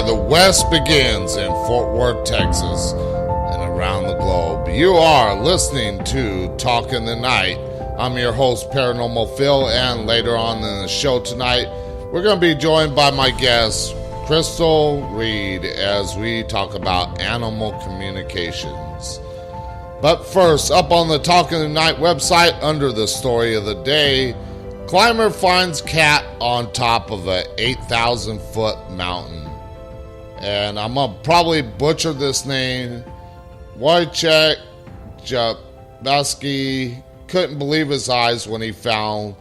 where the West begins in Fort Worth, Texas, and around the globe. You are listening to Talk in the Night. I'm your host, Paranormal Phil, and later on in the show tonight, we're going to be joined by my guest, Crystal Reed, as we talk about animal communications. But first, up on the Talk in the Night website, under the story of the day, climber finds cat on top of a 8,000-foot mountain. And I'm going to probably butcher this name. Wojciech Jabaski couldn't believe his eyes when he found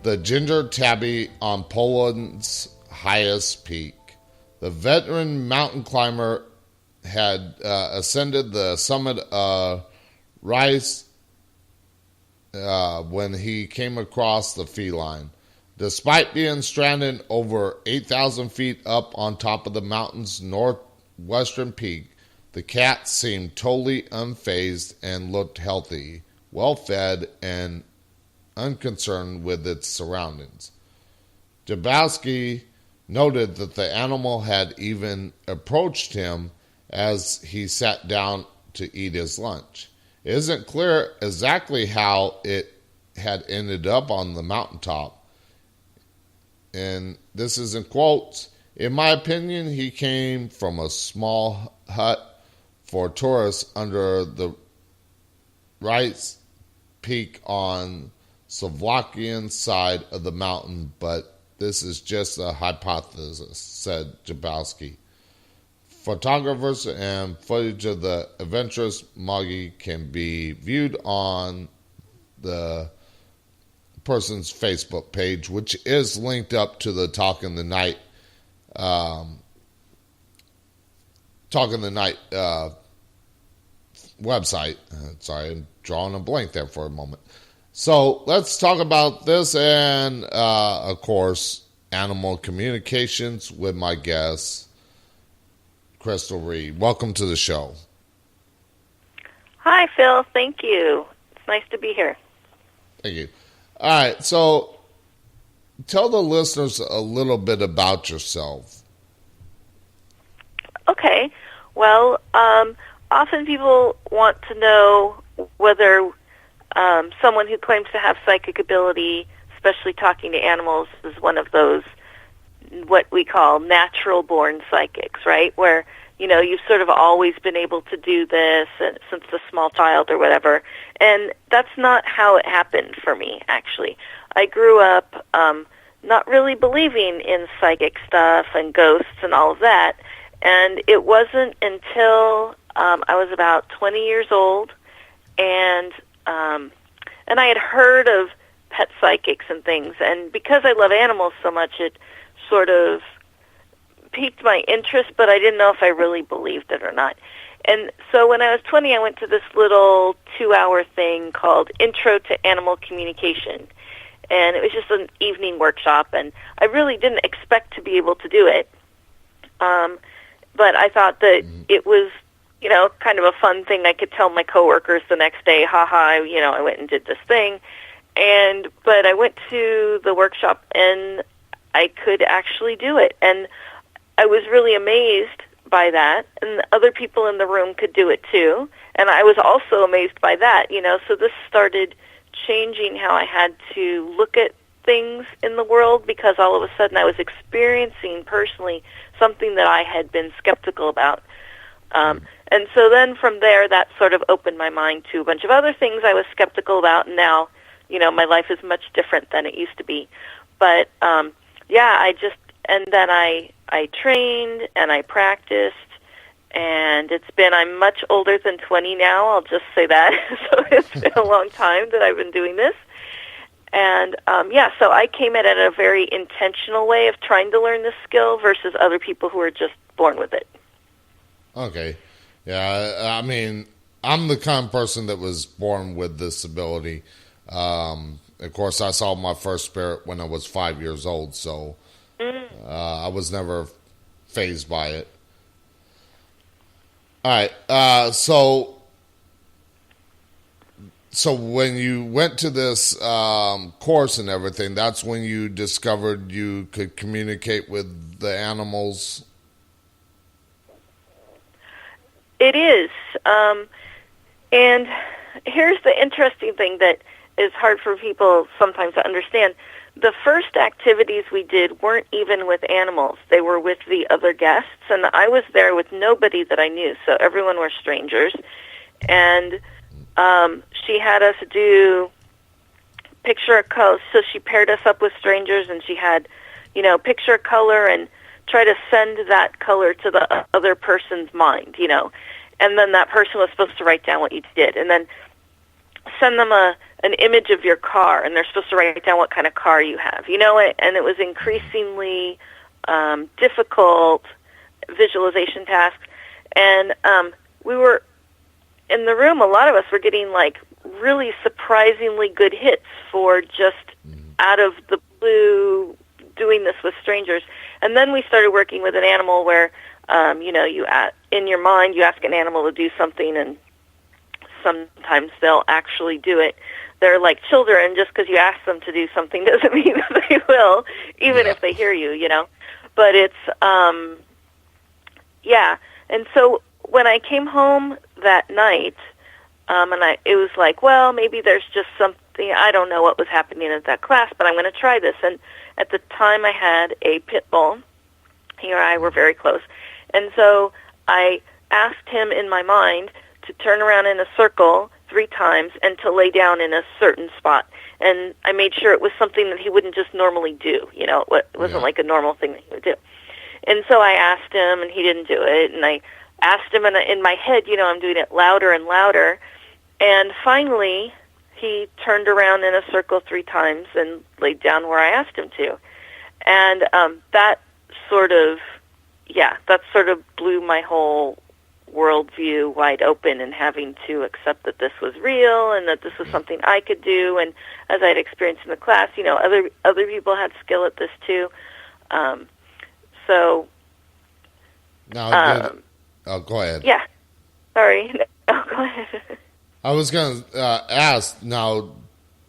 the ginger tabby on Poland's highest peak. The veteran mountain climber had ascended the summit of Rice when he came across the feline. Despite being stranded over 8,000 feet up on top of the mountain's northwestern peak, the cat seemed totally unfazed and looked healthy, well-fed, and unconcerned with its surroundings. Jabowski noted that the animal had even approached him as he sat down to eat his lunch. It isn't clear exactly how it had ended up on the mountaintop. And this is in quotes. In my opinion, he came from a small hut for tourists under the Rice Peak on Slovakian side of the mountain, but this is just a hypothesis, said Jabowski. Photographers and footage of the adventurous Moggy can be viewed on the person's Facebook page, which is linked up to the Talk in the Night website. Sorry, I'm drawing a blank there for a moment. So let's talk about this and, of course, animal communications with my guest, Crystal Reed. Welcome to the show. Hi, Phil. Thank you. It's nice to be here. Thank you. All right, so tell the listeners a little bit about yourself. Okay. Well, often people want to know whether someone who claims to have psychic ability, especially talking to animals, is one of those what we call natural-born psychics, right? Where, you know, you've sort of always been able to do this since a small child or whatever. And that's not how it happened for me, actually. I grew up not really believing in psychic stuff and ghosts and all of that. And it wasn't until I was about 20 years old, and I had heard of pet psychics and things. And because I love animals so much, it sort of piqued my interest, but I didn't know if I really believed it or not. And so when I was 20, I went to this little 2-hour thing called Intro to Animal Communication. And it was just an evening workshop, and I really didn't expect to be able to do it. But I thought that it was, you know, kind of a fun thing I could tell my coworkers the next day, I went and did this thing. But I went to the workshop, and I could actually do it. And I was really amazed by that, and other people in the room could do it too. And I was also amazed by that, you know, so this started changing how I had to look at things in the world, because all of a sudden I was experiencing personally something that I had been skeptical about. And so then from there, that sort of opened my mind to a bunch of other things I was skeptical about, and now, you know, my life is much different than it used to be. But, and then I trained and I practiced, and I'm much older than 20 now, I'll just say that. So it's been a long time that I've been doing this. And, so I came at it in a very intentional way of trying to learn this skill versus other people who are just born with it. Okay. Yeah, I mean, I'm the kind of person that was born with this ability. Of course, I saw my first spirit when I was 5 years old, so I was never fazed by it. All right, so when you went to this course and everything, that's when you discovered you could communicate with the animals It is. And here's the interesting thing that is hard for people sometimes to understand. The first activities we did weren't even with animals. They were with the other guests, and I was there with nobody that I knew, so everyone were strangers. And she had us do picture a color, so she paired us up with strangers, and she had, picture a color and try to send that color to the other person's mind, and then that person was supposed to write down what you did, and then send them an image of your car, and they're supposed to write down what kind of car you have, and it was increasingly difficult visualization tasks, and we were in the room, a lot of us were getting like really surprisingly good hits for just out of the blue doing this with strangers. And then we started working with an animal where, in your mind you ask an animal to do something, and sometimes they'll actually do it. They're like children. Just because you ask them to do something doesn't mean that they will, even if they hear you, But it's, And so when I came home that night, it was like, well, maybe there's just something, I don't know what was happening at that class, but I'm going to try this. And at the time I had a pit bull. He and I were very close. And so I asked him in my mind to turn around in a circle 3 times and to lay down in a certain spot. And I made sure it was something that he wouldn't just normally do. It wasn't like a normal thing that he would do. And so I asked him, and he didn't do it. And I asked him, and in my head, I'm doing it louder and louder. And finally, he turned around in a circle 3 times and laid down where I asked him to. And that sort of blew my whole worldview wide open, and having to accept that this was real and that this was something I could do. And as I'd experienced in the class, other people had skill at this too. So. Now, go ahead. Yeah. Sorry. No, go ahead. I was going to ask, now,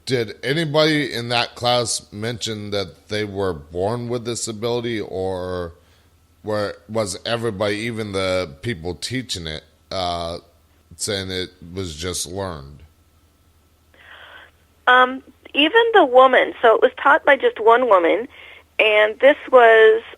did anybody in that class mention that they were born with this ability, or was everybody, even the people teaching it, saying it was just learned? Even the woman. So it was taught by just one woman, and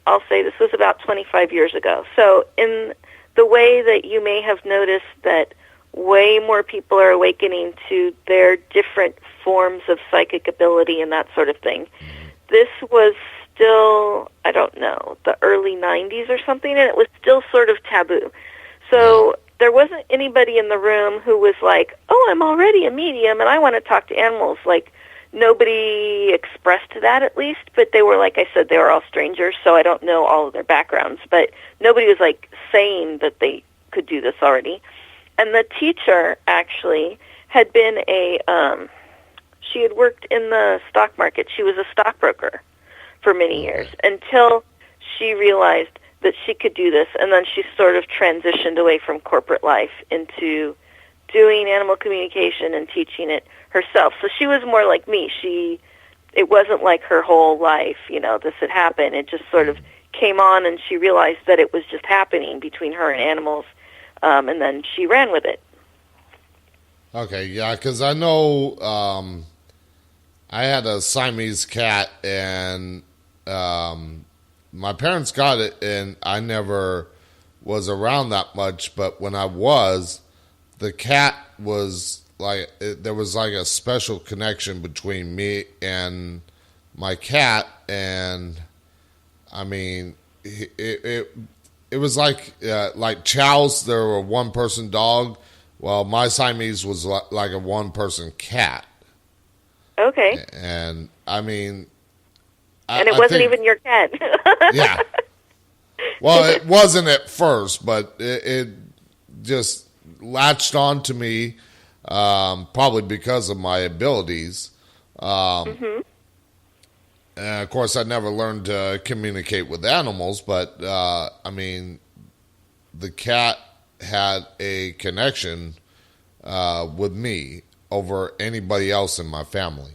I'll say this was about 25 years ago. So in the way that you may have noticed that way more people are awakening to their different forms of psychic ability and that sort of thing. This was still, I don't know, the early 90s or something, and it was still sort of taboo. So there wasn't anybody in the room who was like, oh, I'm already a medium and I want to talk to animals. Like, nobody expressed that, at least, but they were, like I said, they were all strangers, so I don't know all of their backgrounds, but nobody was like saying that they could do this already. And the teacher actually had been she had worked in the stock market. She was a stockbroker for many years until she realized that she could do this. And then she sort of transitioned away from corporate life into doing animal communication and teaching it herself. So she was more like me. It wasn't like her whole life, this had happened. It just sort of came on, and she realized that it was just happening between her and animals. And then she ran with it. Okay, yeah, because I know I had a Siamese cat, and my parents got it, and I never was around that much, but when I was, the cat was like, there was like a special connection between me and my cat, and I mean, it was like chows. They were a one-person dog. Well, my Siamese was like a one-person cat. Okay. And I mean, and it wasn't even your cat. Yeah. Well, it wasn't at first, but it just latched on to me, probably because of my abilities. And of course, I never learned to communicate with animals, but I mean, the cat had a connection with me over anybody else in my family.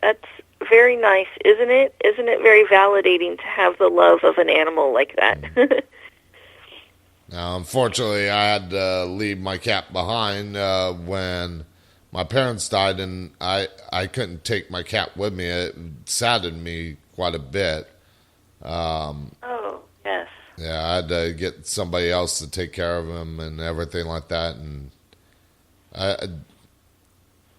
That's very nice, isn't it? Isn't it very validating to have the love of an animal like that? Unfortunately, I had to leave my cat behind when my parents died, and I couldn't take my cat with me. It saddened me quite a bit. Oh, yes. Yeah, I had to get somebody else to take care of him and everything like that. And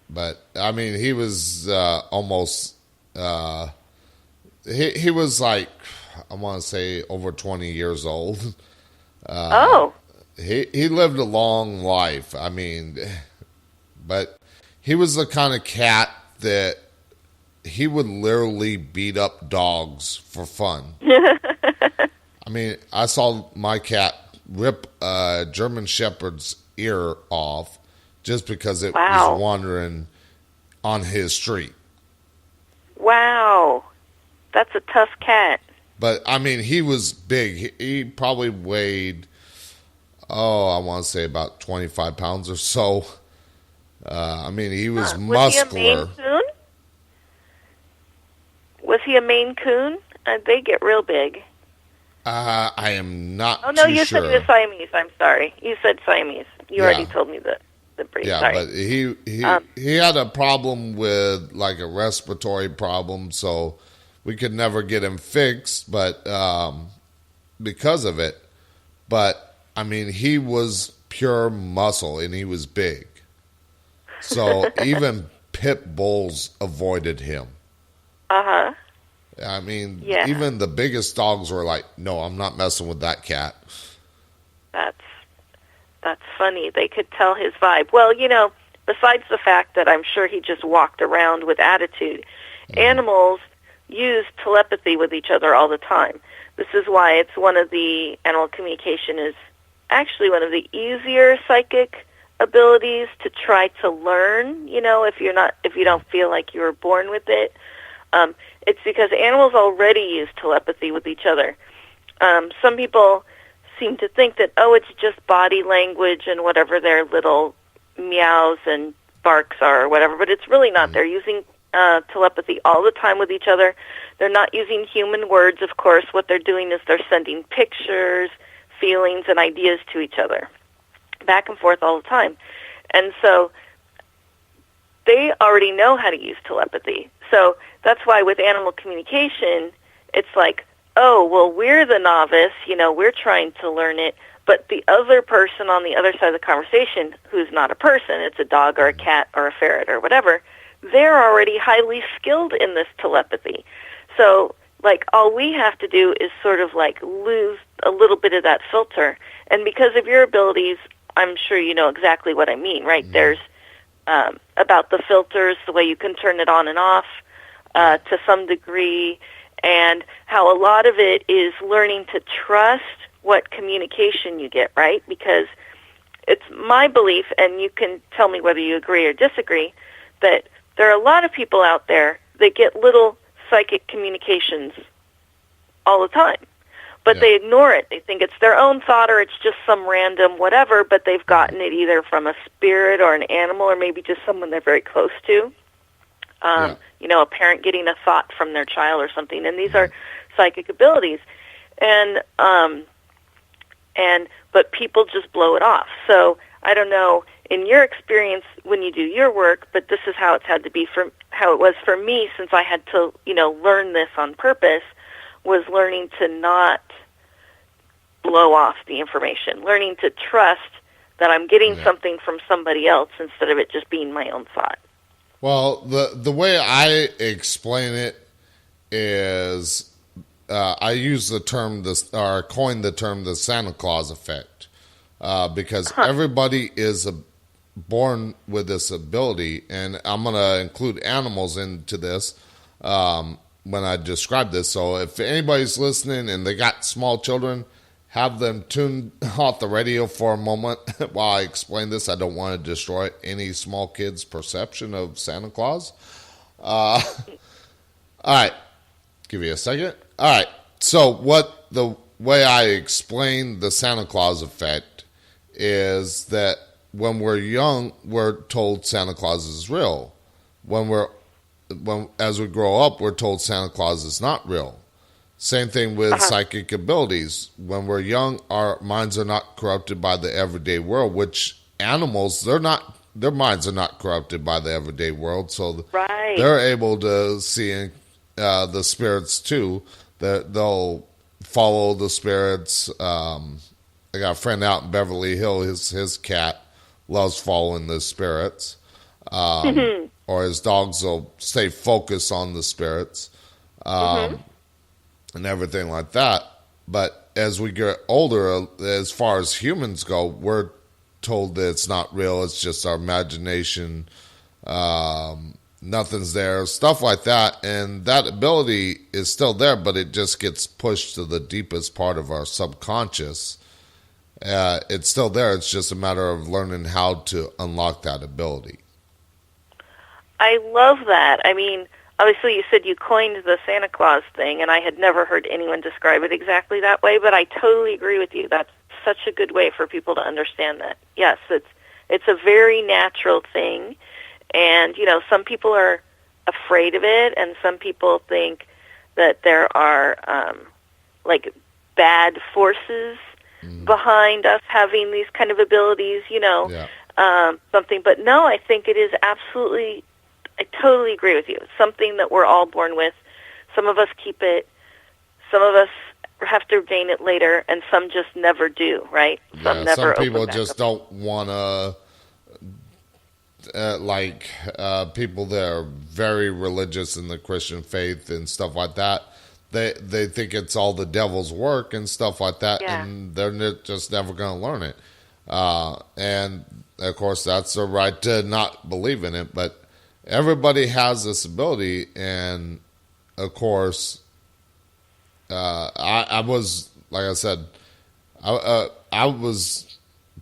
but I mean, he was almost he was like, I want to say over 20 years old. Oh, He lived a long life. I mean, but he was the kind of cat that he would literally beat up dogs for fun. I mean, I saw my cat rip a German Shepherd's ear off just because it wow. was wandering on his street. Wow. That's a tough cat. But, I mean, he was big. He probably weighed, I want to say about 25 pounds or so. I mean, he was muscular. Was he a Maine Coon? Was he a Maine Coon? They get real big. I am not Oh, no, too you sure. said he was Siamese. I'm sorry. You said Siamese. You already told me the breed. Yeah, sorry. but he had a problem with like a respiratory problem, so we could never get him fixed, but because of it. But I mean, he was pure muscle and he was big. So even pit bulls avoided him. Uh-huh. I mean, Yeah. even the biggest dogs were like, "No, I'm not messing with that cat." That's funny. They could tell his vibe. Well, besides the fact that I'm sure he just walked around with attitude, animals use telepathy with each other all the time. This is why it's one of the animal communication is actually one of the easier psychic abilities to try to learn, if you don't feel like you were born with it. It's because animals already use telepathy with each other. Some people seem to think that, it's just body language and whatever their little meows and barks are or whatever, but it's really not. They're using telepathy all the time with each other. They're not using human words, of course. What they're doing is they're sending pictures, feelings, and ideas to each other, back and forth all the time. And so they already know how to use telepathy. So that's why with animal communication, it's like, we're the novice, we're trying to learn it, but the other person on the other side of the conversation, who's not a person, it's a dog or a cat or a ferret or whatever, they're already highly skilled in this telepathy. So, all we have to do is sort of, lose a little bit of that filter. And because of your abilities, I'm sure you know exactly what I mean, right? Mm-hmm. There's about the filters, the way you can turn it on and off to some degree, and how a lot of it is learning to trust what communication you get, right? Because it's my belief, and you can tell me whether you agree or disagree, that there are a lot of people out there that get little psychic communications all the time, but they ignore it. They think it's their own thought or it's just some random whatever, but they've gotten it either from a spirit or an animal or maybe just someone they're very close to. A parent getting a thought from their child or something, and these are psychic abilities. But people just blow it off. So I don't know in your experience when you do your work, but this is how it's had to be how it was for me, since I had to, learn this on purpose, was learning to not blow off the information, learning to trust that I'm getting something from somebody else instead of it just being my own thought. Well, the way I explain it is I use the term coined the term the Santa Claus effect because everybody is born with this ability, and I'm going to include animals into this when I describe this. So if anybody's listening and they got small children, have them tune off the radio for a moment while I explain this. I don't want to destroy any small kids' perception of Santa Claus. All right. Give you a second. All right. So the way I explain the Santa Claus effect is that when we're young, we're told Santa Claus is real. As we grow up, we're told Santa Claus is not real. Same thing with psychic abilities. When we're young, our minds are not corrupted by the everyday world, which animals, their minds are not corrupted by the everyday world, so Right. they're able to see the spirits too. They'll follow the spirits. I got a friend out in Beverly Hills. His cat loves following the spirits, or his dogs will stay focused on the spirits, and everything like that. But as we get older, as far as humans go, we're told that it's not real. It's just our imagination. Nothing's there, stuff like that. And that ability is still there, but it just gets pushed to the deepest part of our subconscious. It's still there. It's just a matter of learning how to unlock that ability. I love that. I mean, obviously you said you coined the Santa Claus thing, and I had never heard anyone describe it exactly that way, but I totally agree with you. That's such a good way for people to understand that. Yes, it's a very natural thing. And, you know, some people are afraid of it, and some people think that there are, like, bad forces behind us having these kind of abilities, you know, something. But no, I think it is absolutely, I totally agree with you. It's something that we're all born with. Some of us keep it. Some of us have to gain it later, and some just never do, right? Some people just don't want to... people that are very religious in the Christian faith and stuff like that, they think it's all the devil's work and stuff like that, and they're just never going to learn it. And of course, that's the right to not believe in it. But everybody has this ability, and of course, I was, like I said, I was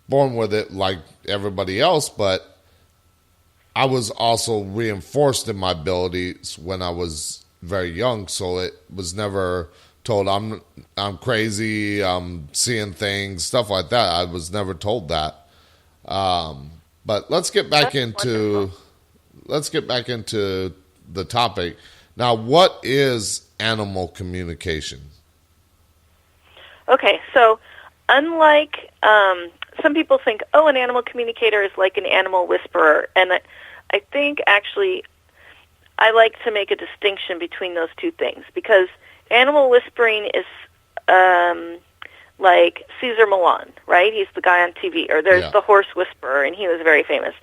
born with it like everybody else, but I was also reinforced in my abilities when I was very young, so it was never told I'm crazy, I'm seeing things, stuff like that. I was never told that. But let's get back into the topic. Now, what is animal communication? Okay, so unlike some people think, oh, an animal communicator is like an animal whisperer, and I think actually I like to make a distinction between those two things, because animal whispering is like Cesar Millan, right? He's the guy on TV, or there's the horse whisperer, and he was very famous.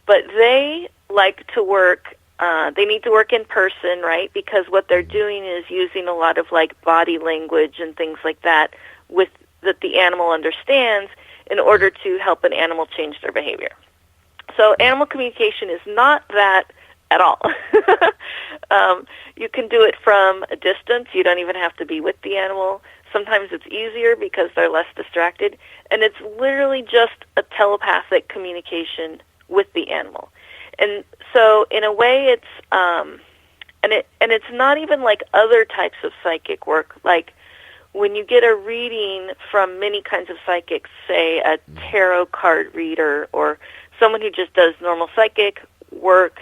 But they like to work, they need to work in person, right? Because what they're doing is using a lot of like body language and things like that that the animal understands in order to help an animal change their behavior. So animal communication is not that at all. You can do it from a distance. You don't even have to be with the animal. Sometimes it's easier because they're less distracted. And it's literally just a telepathic communication with the animal. And so in a way it's and it's not even like other types of psychic work. Like when you get a reading from many kinds of psychics, say a tarot card reader or someone who just does normal psychic work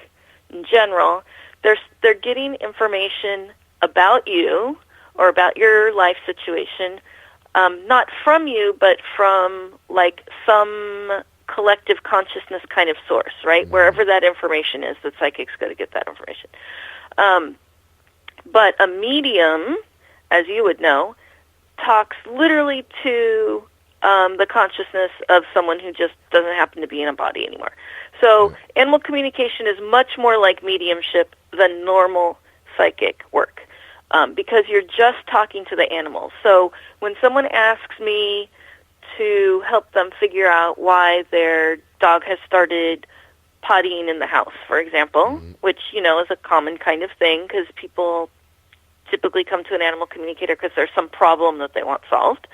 in general, they're getting information about you or about your life situation, not from you, but from like some collective consciousness kind of source, right? Wherever that information is, the psychic's going to get that information. But a medium, as you would know, talks literally to the consciousness of someone who just doesn't happen to be in a body anymore. So animal communication is much more like mediumship than normal psychic work, because you're just talking to the animals. So when someone asks me to help them figure out why their dog has started pottying in the house, for example, which, you know, is a common kind of thing because people typically come to an animal communicator because there's some problem that they want solved.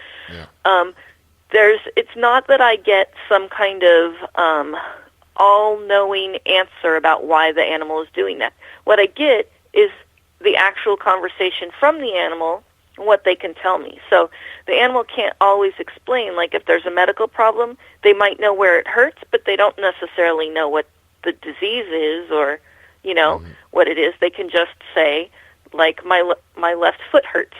It's not that I get some kind of all-knowing answer about why the animal is doing that. What I get is the actual conversation from the animal and what they can tell me. So the animal can't always explain. Like if there's a medical problem, they might know where it hurts, but they don't necessarily know what the disease is or, you know, what it is. They can just say, like, my left foot hurts.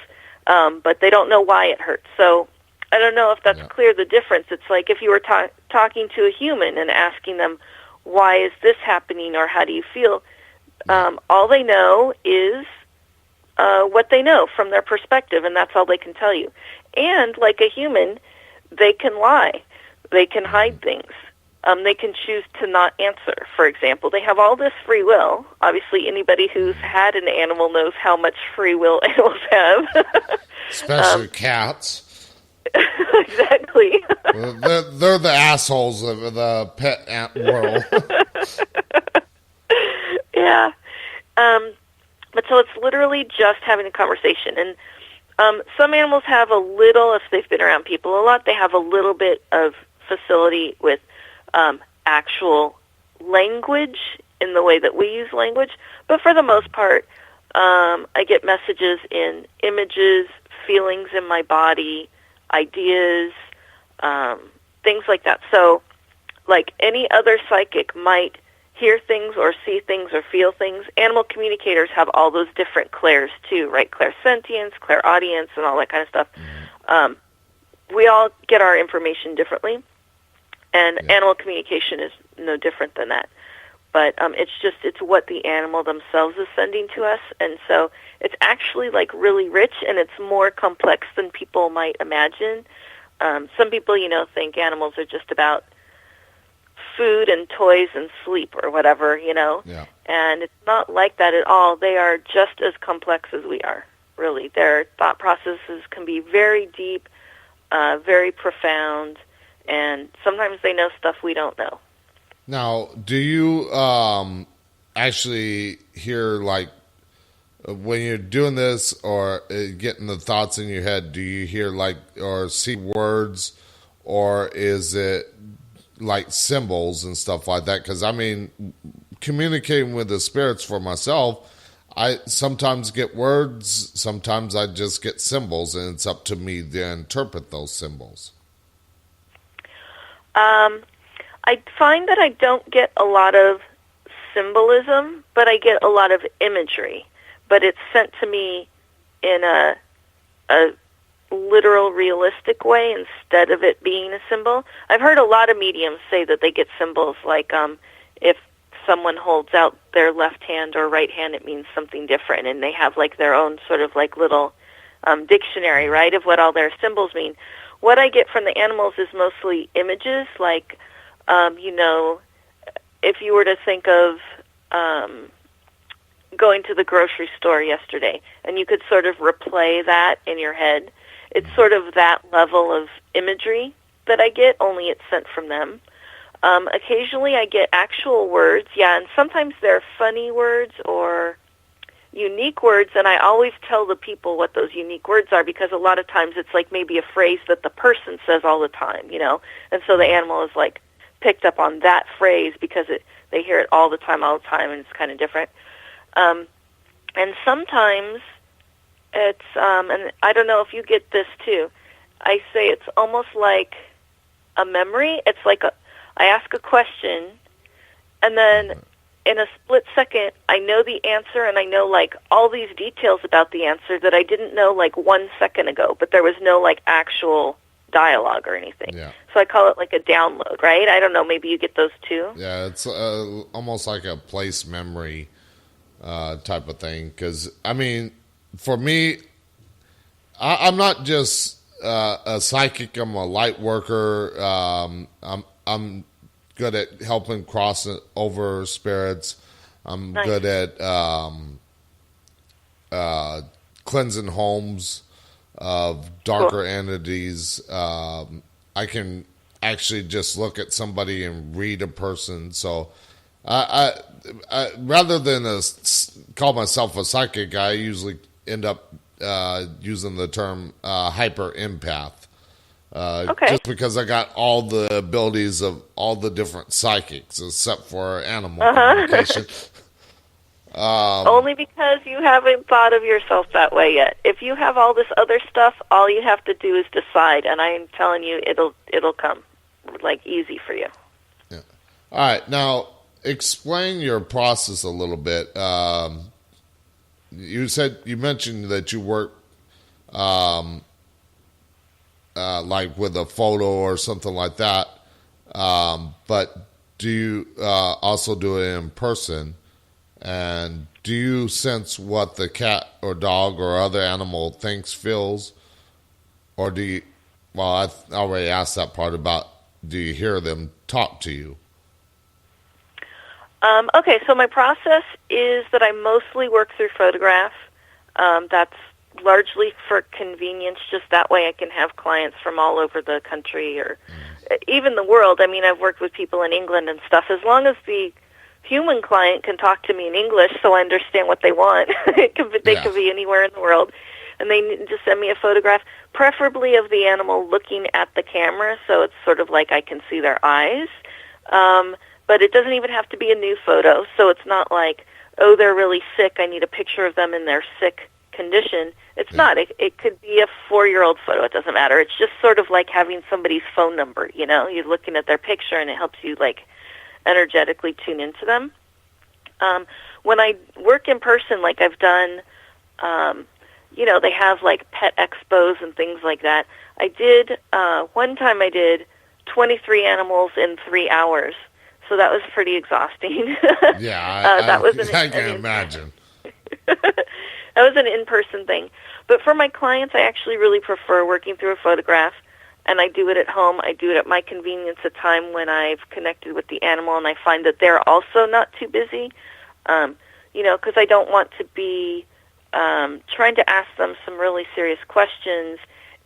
but they don't know why it hurts. So I don't know if that's clear, the difference. It's like if you were talking to a human and asking them, why is this happening, or how do you feel? All they know is what they know from their perspective, and that's all they can tell you. And like a human, they can lie. They can hide things. They can choose to not answer, for example. They have all this free will. Obviously, anybody who's had an animal knows how much free will animals have. Especially cats. Exactly. They're the assholes of the pet ant world. Yeah. But so it's literally just having a conversation. And some animals have a little, if they've been around people a lot, they have a little bit of facility with actual language in the way that we use language. But for the most part, I get messages in images, feelings in my body, ideas, things like that. So, like any other psychic might hear things or see things or feel things, animal communicators have all those different clairs too, right? Clairsentience, clairaudience, and all that kind of stuff. We all get our information differently, and animal communication is no different than that. But it's what the animal themselves is sending to us, and so it's actually like really rich, and it's more complex than people might imagine. Some people, think animals are just about food and toys and sleep or whatever, Yeah. And it's not like that at all. They are just as complex as we are, really. Their thought processes can be very deep, very profound, and sometimes they know stuff we don't know. Now, do you actually hear, like, when you're doing this or getting the thoughts in your head, do you hear, like, or see words, or is it like symbols and stuff like that? Because, I mean, communicating with the spirits for myself, I sometimes get words, sometimes I just get symbols, and it's up to me to interpret those symbols. I find that I don't get a lot of symbolism, but I get a lot of imagery. But it's sent to me in a literal, realistic way instead of it being a symbol. I've heard a lot of mediums say that they get symbols, like if someone holds out their left hand or right hand, it means something different, and they have like their own sort of like little dictionary, right, of what all their symbols mean. What I get from the animals is mostly images, like, if you were to think of going to the grocery store yesterday, and you could sort of replay that in your head, it's sort of that level of imagery that I get, only it's sent from them. Occasionally I get actual words, and sometimes they're funny words or unique words, and I always tell the people what those unique words are, because a lot of times it's like maybe a phrase that the person says all the time, and so the animal is like picked up on that phrase because they hear it all the time, and it's kind of different. And sometimes it's, and I don't know if you get this too, I say it's almost like a memory. It's like I ask a question, and then in a split second, I know the answer, and I know like all these details about the answer that I didn't know like 1 second ago, but there was no like actual dialogue or anything. Yeah. So I call it like a download, right? I don't know, maybe you get those too? Yeah, it's almost like a place memory type of thing. Because, I mean, for me, I'm not just a psychic. I'm a light worker. I'm good at helping cross over spirits. I'm Nice. good at cleansing homes of darker entities. I can actually just look at somebody and read a person. So I rather than call myself a psychic, I usually end up using the term hyper empath. Okay. Just because I got all the abilities of all the different psychics, except for animal communication. Only because you haven't thought of yourself that way yet. If you have all this other stuff, all you have to do is decide, and I'm telling you, it'll come like easy for you. Yeah. All right, now explain your process a little bit. You mentioned that you work like with a photo or something like that. But do you also do it in person? And do you sense what the cat or dog or other animal thinks, feels? Or do you, well, I already asked that part about, do you hear them talk to you? Okay, so my process is that I mostly work through photograph. That's largely for convenience, just that way I can have clients from all over the country or even the world. I mean, I've worked with people in England and stuff. As long as the human client can talk to me in English so I understand what they want, they could be anywhere in the world, and they need to send me a photograph, preferably of the animal looking at the camera, so it's sort of like I can see their eyes. But it doesn't even have to be a new photo, so it's not like, oh, they're really sick, I need a picture of them in their sick condition. It's not. It could be a 4-year-old photo. It doesn't matter. It's just sort of like having somebody's phone number, you know? You're looking at their picture, and it helps you, like, energetically tune into them. When I work in person, like I've done, you know, they have, like, pet expos and things like that. I did, one time I did 23 animals in 3 hours. So that was pretty exhausting. Yeah, I can imagine. That was an in-person thing. But for my clients, I actually really prefer working through a photograph, and I do it at home. I do it at my convenience, a time when I've connected with the animal, and I find that they're also not too busy, you know, because I don't want to be trying to ask them some really serious questions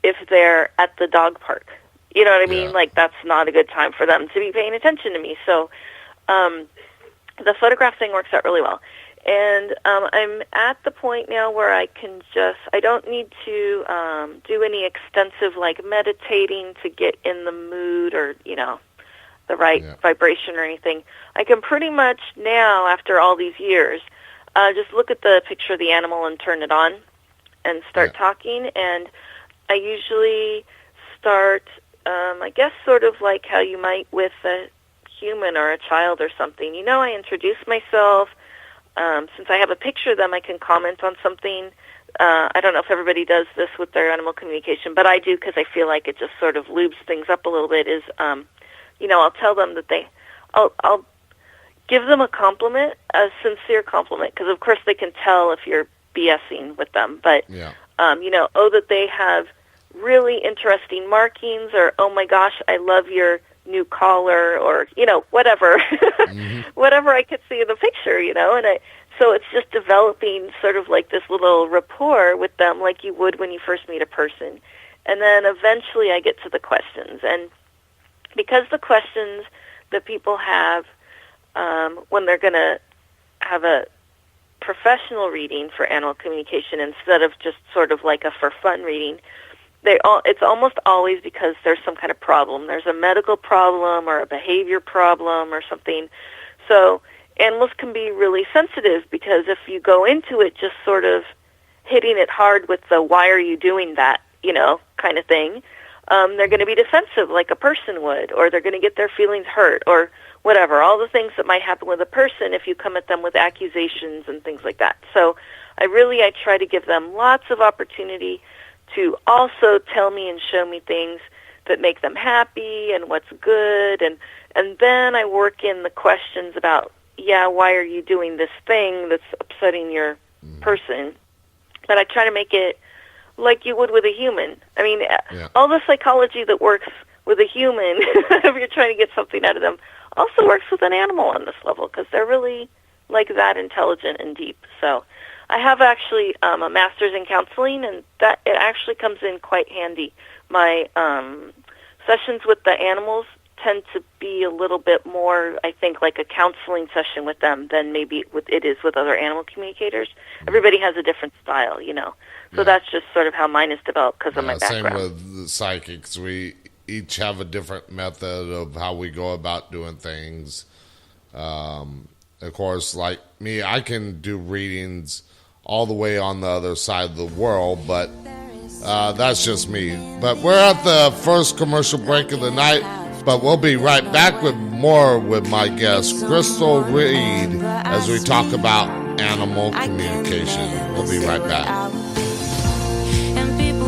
if they're at the dog park. You know what I mean? Like, that's not a good time for them to be paying attention to me. So the photograph thing works out really well. And I'm at the point now where I can I don't need to do any extensive, like, meditating to get in the mood or, you know, the right vibration or anything. I can pretty much now, after all these years, just look at the picture of the animal and turn it on and start talking. And I usually start, I guess, sort of like how you might with a human or a child or something. You know, I introduce myself. Since I have a picture of them, I can comment on something. I don't know if everybody does this with their animal communication, but I do because I feel like it just sort of lubes things up a little bit. You know, I'll tell them that I'll give them a compliment, a sincere compliment, because of course they can tell if you're BSing with them. But, you know, that they have really interesting markings, or, oh my gosh, I love your new collar, or, you know, whatever, whatever I could see in the picture, you know, and so it's just developing sort of like this little rapport with them like you would when you first meet a person. And then eventually I get to the questions. And because the questions that people have when they're going to have a professional reading for animal communication instead of just sort of like a for fun reading, it's almost always because there's some kind of problem. There's a medical problem or a behavior problem or something. So animals can be really sensitive because if you go into it just sort of hitting it hard with the why are you doing that, you know, kind of thing, they're going to be defensive like a person would, or they're going to get their feelings hurt or whatever, all the things that might happen with a person if you come at them with accusations and things like that. So I try to give them lots of opportunity to also tell me and show me things that make them happy and what's good, and then I work in the questions about, why are you doing this thing that's upsetting your person? But I try to make it like you would with a human. I mean, all the psychology that works with a human, if you're trying to get something out of them, also works with an animal on this level, because they're really like that intelligent and deep. So I have actually a master's in counseling, and that it actually comes in quite handy. My sessions with the animals tend to be a little bit more, I think, like a counseling session with them than maybe it is with other animal communicators. Everybody has a different style, you know. So that's just sort of how mine is developed because of my background. Same with the psychics. We each have a different method of how we go about doing things. Of course, like me, I can do readings all the way on the other side of the world, but that's just me. But we're at the first commercial break of the night, but we'll be right back with more with my guest, Crystal Reed, as we talk about animal communication. We'll be right back. And people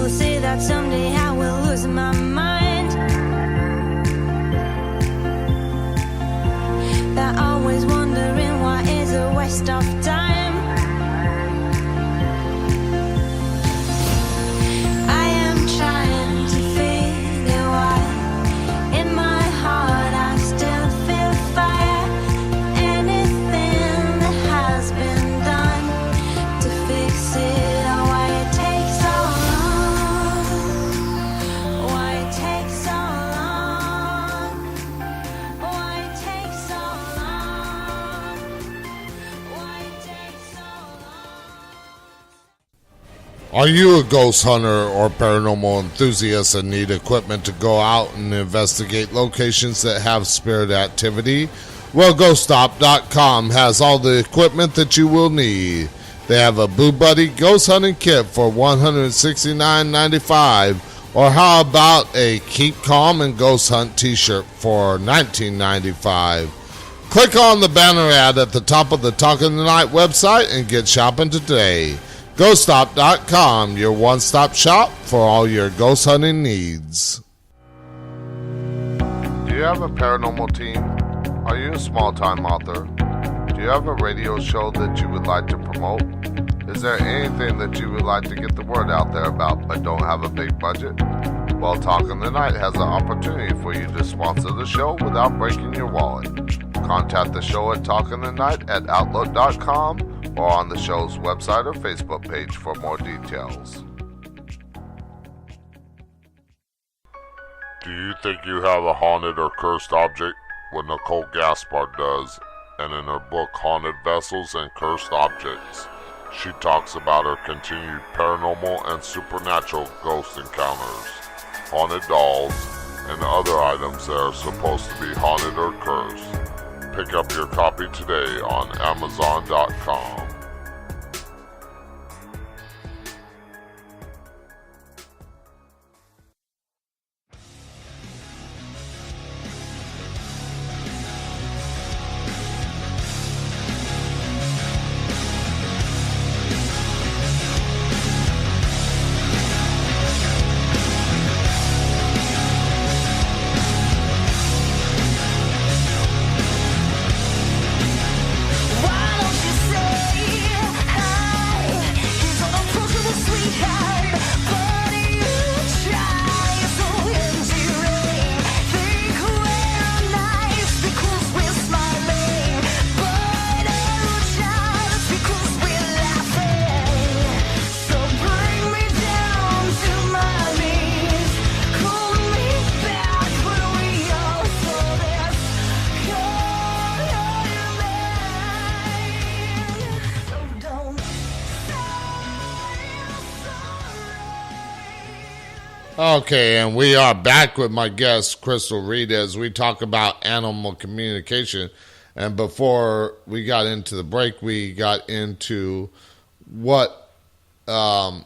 Are you a ghost hunter or paranormal enthusiast and need equipment to go out and investigate locations that have spirit activity? Well, GhostStop.com has all the equipment that you will need. They have a Boo Buddy ghost hunting kit for $169.95, or how about a Keep Calm and Ghost Hunt t-shirt for $19.95. Click on the banner ad at the top of the Talking the Night website and get shopping today. GhostStop.com, your one-stop shop for all your ghost hunting needs. Do you have a paranormal team? Are you a small-time author? Do you have a radio show that you would like to promote? Is there anything that you would like to get the word out there about but don't have a big budget? Well, Talking the Night has an opportunity for you to sponsor the show without breaking your wallet. Contact the show at talkingthenight@outlook.com or on the show's website or Facebook page for more details. Do you think you have a haunted or cursed object? Well, Nicole Gaspard does, and in her book Haunted Vessels and Cursed Objects, she talks about her continued paranormal and supernatural ghost encounters, haunted dolls, and other items that are supposed to be haunted or cursed. Pick up your copy today on Amazon.com. Okay, and we are back with my guest, Crystal Reed, as we talk about animal communication. And before we got into the break, we got into what, or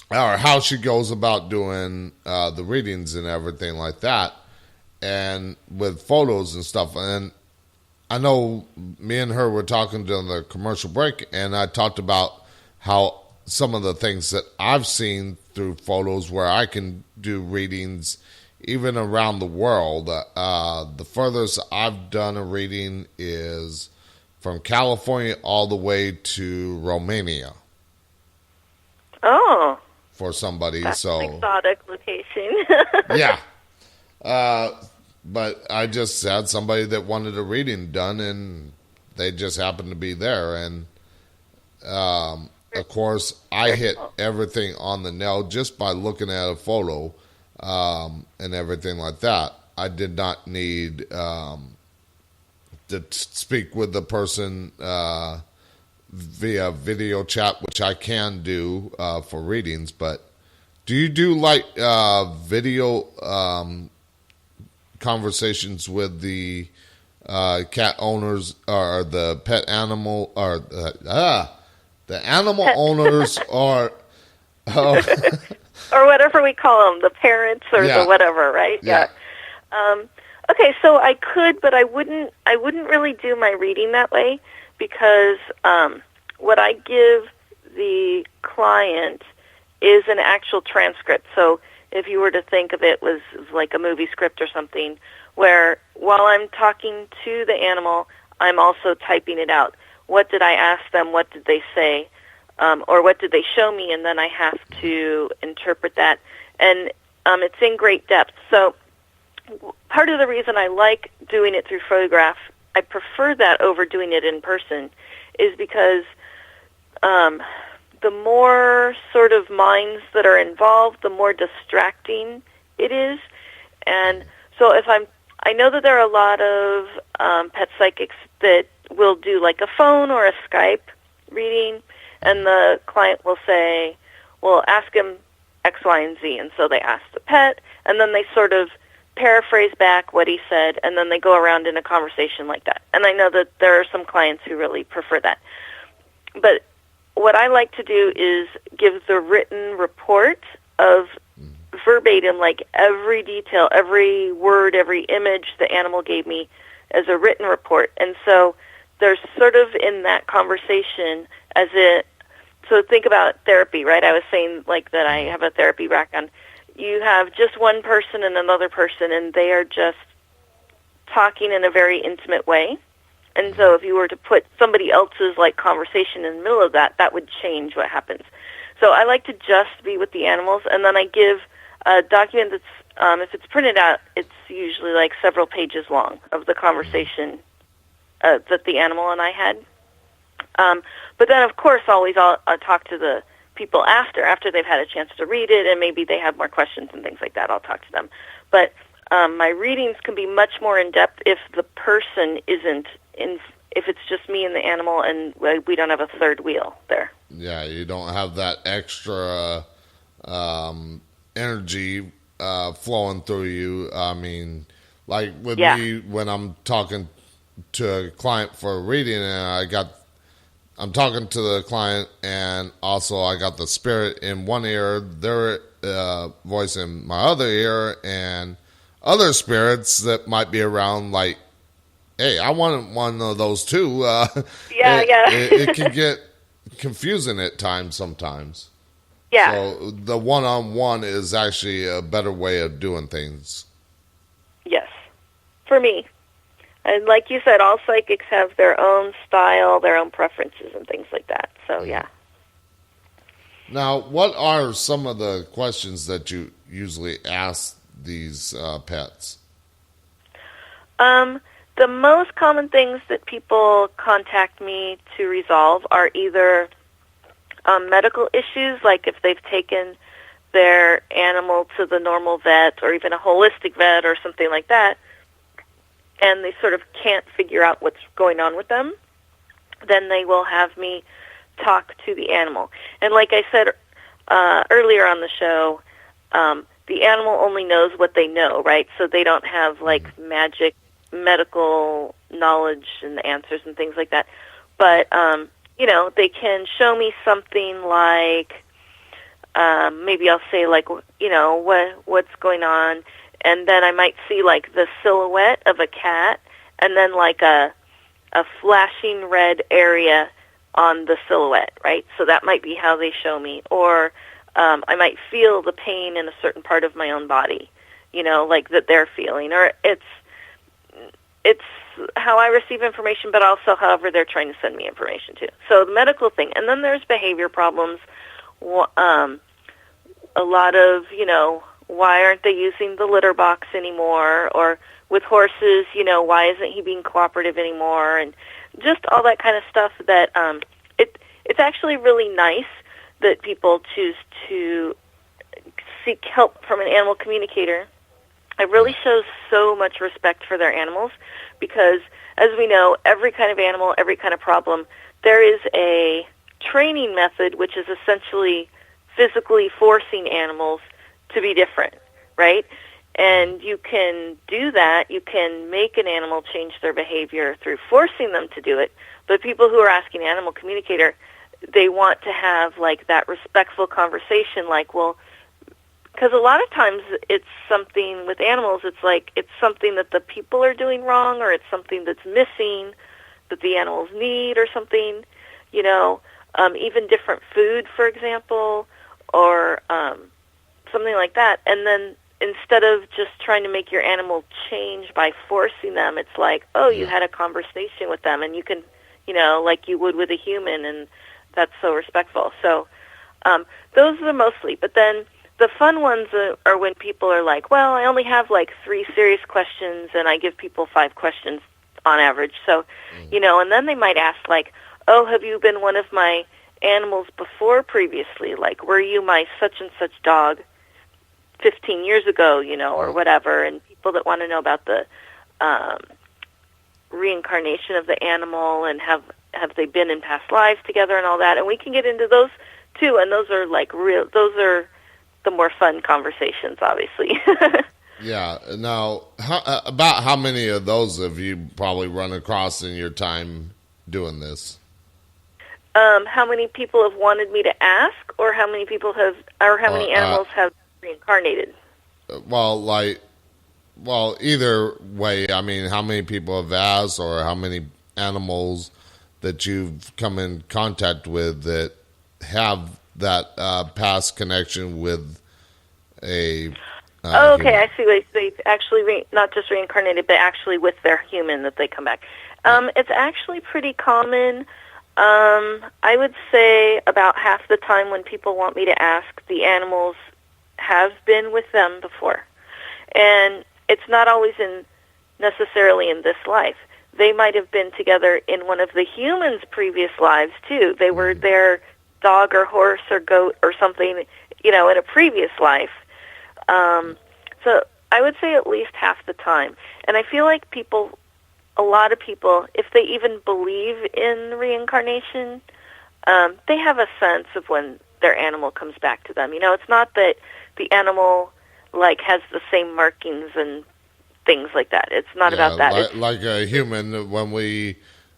how she goes about doing the readings and everything like that, and with photos and stuff. And I know me and her were talking during the commercial break, and I talked about how some of the things that I've seen through photos where I can do readings even around the world. The furthest I've done a reading is from California all the way to Romania. Oh. For somebody. That's so an exotic location. Yeah. But I just had somebody that wanted a reading done, and they just happened to be there. And of course, I hit everything on the nail just by looking at a photo and everything like that. I did not need to speak with the person via video chat, which I can do for readings. But do you do like video conversations with the cat owners or the pet animal or the animal owners or or whatever we call them, the parents or the whatever, right? Yeah. Okay, so I could, but I wouldn't really do my reading that way, because what I give the client is an actual transcript. So if you were to think of it was like a movie script or something, where while I'm talking to the animal, I'm also typing it out. What did I ask them? What did they say? Or what did they show me? And then I have to interpret that. And it's in great depth. So part of the reason I like doing it through photograph, I prefer that over doing it in person, is because the more sort of minds that are involved, the more distracting it is. And so I know that there are a lot of pet psychics that will do like a phone or a Skype reading, and the client will say, well, ask him X, Y, and Z. And so they ask the pet, and then they sort of paraphrase back what he said, and then they go around in a conversation like that. And I know that there are some clients who really prefer that. But what I like to do is give the written report of verbatim, like every detail, every word, every image the animal gave me as a written report. And so there's sort of in that conversation so think about therapy, right? I was saying like that I have a therapy background. You have just one person and another person, and they are just talking in a very intimate way. And so if you were to put somebody else's like conversation in the middle of that, that would change what happens. So I like to just be with the animals, and then I give a document that's, if it's printed out, it's usually like several pages long of the conversation that the animal and I had. But then, of course, always I'll talk to the people after they've had a chance to read it, and maybe they have more questions and things like that. I'll talk to them. But my readings can be much more in-depth if the person isn't if it's just me and the animal and we don't have a third wheel there. Yeah, you don't have that extra energy flowing through you. I mean, like with me, when I'm talking to a client for a reading, and I'm talking to the client, and also I got the spirit in one ear, their voice in my other ear, and other spirits that might be around, like, hey, I want one of those too. It can get confusing at times sometimes. Yeah. So the one-on-one is actually a better way of doing things. Yes, for me. And like you said, all psychics have their own style, their own preferences, and things like that. So, yeah. Now, what are some of the questions that you usually ask these pets? The most common things that people contact me to resolve are either medical issues, like if they've taken their animal to the normal vet or even a holistic vet or something like that, and they sort of can't figure out what's going on with them, then they will have me talk to the animal. And like I said earlier on the show, the animal only knows what they know, right? So they don't have, like, magic medical knowledge and answers and things like that. But, they can show me something like, maybe I'll say, like, what's going on, and then I might see, like, the silhouette of a cat, and then, like, a flashing red area on the silhouette, right? So that might be how they show me. Or I might feel the pain in a certain part of my own body, like that they're feeling. Or it's how I receive information, but also however they're trying to send me information to. So the medical thing. And then there's behavior problems. A lot of, why aren't they using the litter box anymore? Or with horses, why isn't he being cooperative anymore? And just all that kind of stuff that it's actually really nice that people choose to seek help from an animal communicator. It really shows so much respect for their animals because, as we know, every kind of animal, every kind of problem, there is a training method which is essentially physically forcing animals to be different, right? And you can do that. You can make an animal change their behavior through forcing them to do it. But people who are asking animal communicator, they want to have, like, that respectful conversation, like, well, because a lot of times it's something with animals, it's like it's something that the people are doing wrong or it's something that's missing that the animals need or something, even different food, for example, or something like that. And then instead of just trying to make your animal change by forcing them, it's like, oh, you had a conversation with them and you can, like you would with a human, and that's so respectful. So those are mostly. But then the fun ones are when people are like, well, I only have like 3 serious questions, and I give people 5 questions on average. So, and then they might ask, like, oh, have you been one of my animals before previously? Like, were you my such-and-such dog 15 years ago, or whatever? And people that want to know about the reincarnation of the animal and have they been in past lives together and all that. And we can get into those too, and those are like those are the more fun conversations, obviously. Yeah. Now, about how many of those have you probably run across in your time doing this? How many people have wanted me to ask, or how many people have, or how many animals have reincarnated? Well, either way. I mean, how many people have asked, or how many animals that you've come in contact with that have that past connection with a okay, human? I see. They actually not just reincarnated, but actually with their human that they come back. It's actually pretty common. I would say about half the time when people want me to ask, the animals have been with them before. And it's not always necessarily in this life. They might have been together in one of the humans' previous lives, too. They were their dog or horse or goat or something, in a previous life. So I would say at least half the time. And I feel like a lot of people, if they even believe in reincarnation, they have a sense of when their animal comes back to them. It's not that the animal has the same markings and things like that. It's not about that. Like a human, when we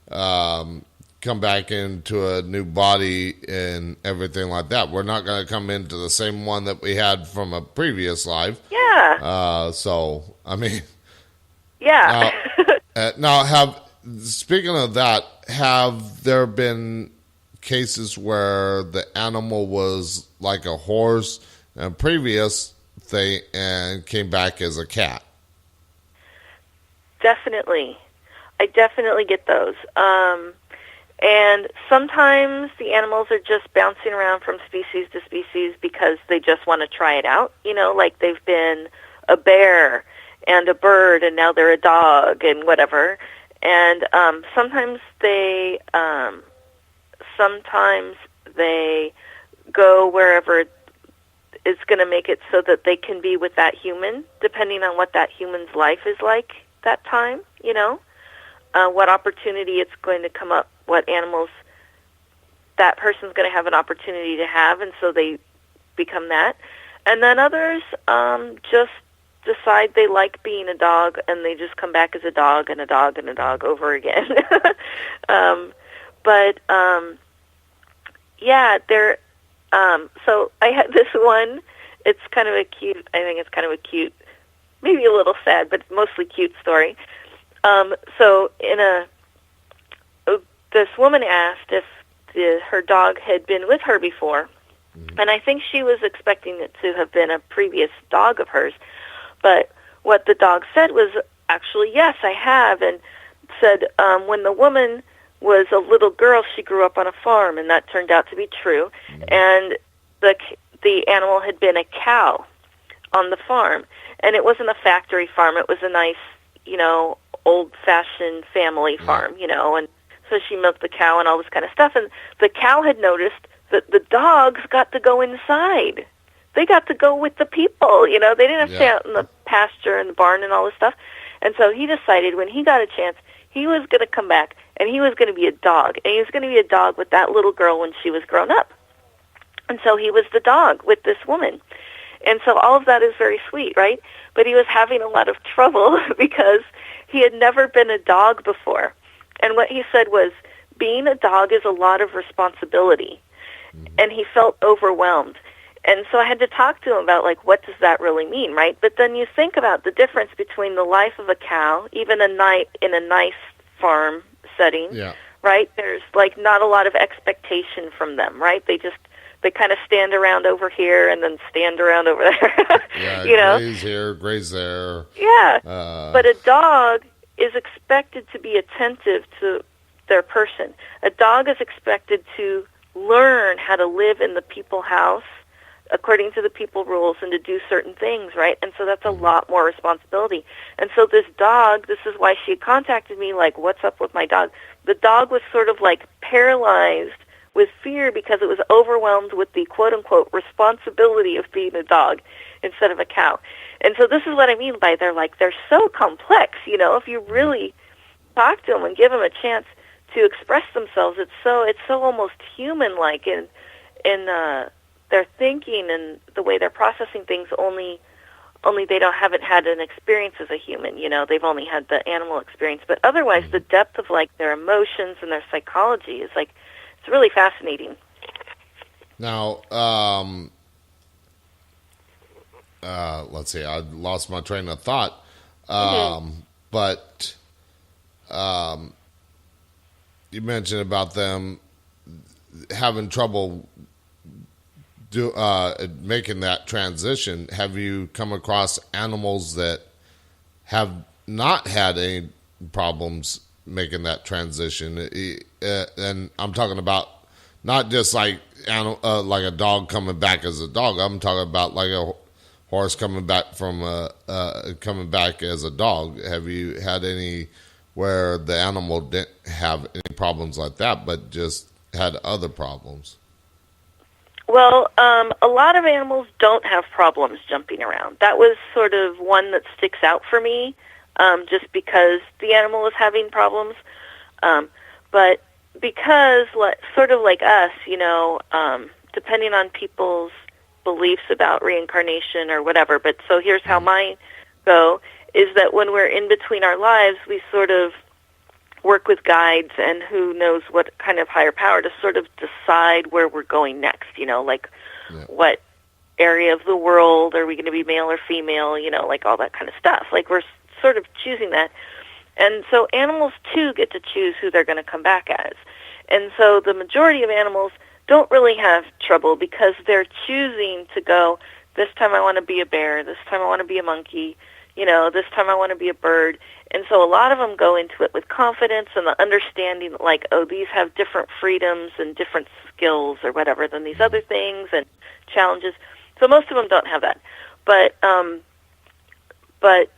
come back into a new body and everything like that, we're not going to come into the same one that we had from a previous life. Yeah. So, I mean... Yeah. Now, speaking of that, have there been cases where the animal was like a horse and previous thing and came back as a cat? Definitely. I definitely get those. And sometimes the animals are just bouncing around from species to species because they just want to try it out. Like they've been a bear and a bird, and now they're a dog and whatever. And sometimes they go wherever is going to make it so that they can be with that human, depending on what that human's life is like that time, what opportunity it's going to come up, what animals that person's going to have an opportunity to have, and so they become that. And then others just decide they like being a dog, and they just come back as a dog and a dog and a dog over again. Yeah, they're... so I had this one. It's kind of a cute... I think it's kind of a cute, maybe a little sad, but mostly cute story. So this woman asked if her dog had been with her before, and I think she was expecting it to have been a previous dog of hers. But what the dog said was, actually, yes, I have, and said when the woman was a little girl, she grew up on a farm, and that turned out to be true. And the animal had been a cow on the farm, and it wasn't a factory farm. It was a nice, old-fashioned family farm, and so she milked the cow and all this kind of stuff. And the cow had noticed that the dogs got to go inside. They got to go with the people, they didn't have to stay out in the pasture and the barn and all this stuff. And so he decided when he got a chance, he was going to come back, and he was going to be a dog. And he was going to be a dog with that little girl when she was grown up. And so he was the dog with this woman. And so all of that is very sweet, right? But he was having a lot of trouble because he had never been a dog before. And what he said was, being a dog is a lot of responsibility. And he felt overwhelmed. And so I had to talk to him about, what does that really mean, right? But then you think about the difference between the life of a cow, even in a nice farm setting, right? There's, not a lot of expectation from them, right? They kind of stand around over here and then stand around over there, graze here, graze there. Yeah, but a dog is expected to be attentive to their person. A dog is expected to learn how to live in the people house according to the people rules and to do certain things, right? And so that's a lot more responsibility. And so this dog, this is why she had contacted me, what's up with my dog? The dog was sort of paralyzed with fear because it was overwhelmed with the quote-unquote responsibility of being a dog instead of a cow. And so this is what I mean by they're so complex, if you really talk to them and give them a chance to express themselves, it's so almost human-like, and in their thinking and the way they're processing things, only they haven't had an experience as a human. They've only had the animal experience. But otherwise, the depth of like their emotions and their psychology is like, it's really fascinating. Now, let's see, I lost my train of thought. But you mentioned about them having trouble making that transition. Have you come across animals that have not had any problems making that transition? And I'm talking about not just like a dog coming back as a dog. I'm talking about like a horse coming back coming back as a dog. Have you had any where the animal didn't have any problems like that, but just had other problems? Well, a lot of animals don't have problems jumping around. That was sort of one that sticks out for me, just because the animal is having problems. But because, sort of like us, depending on people's beliefs about reincarnation or whatever, but so here's how mine go, is that when we're in between our lives, we sort of work with guides and who knows what kind of higher power to sort of decide where we're going next, what area of the world are we going to be, male or female, like all that kind of stuff. Like we're sort of choosing that. And so animals too get to choose who they're going to come back as. And so the majority of animals don't really have trouble because they're choosing to go, this time I want to be a bear, this time I want to be a monkey, this time I want to be a bird. And so a lot of them go into it with confidence and the understanding that, like, oh, these have different freedoms and different skills or whatever than these other things and challenges. So most of them don't have that. But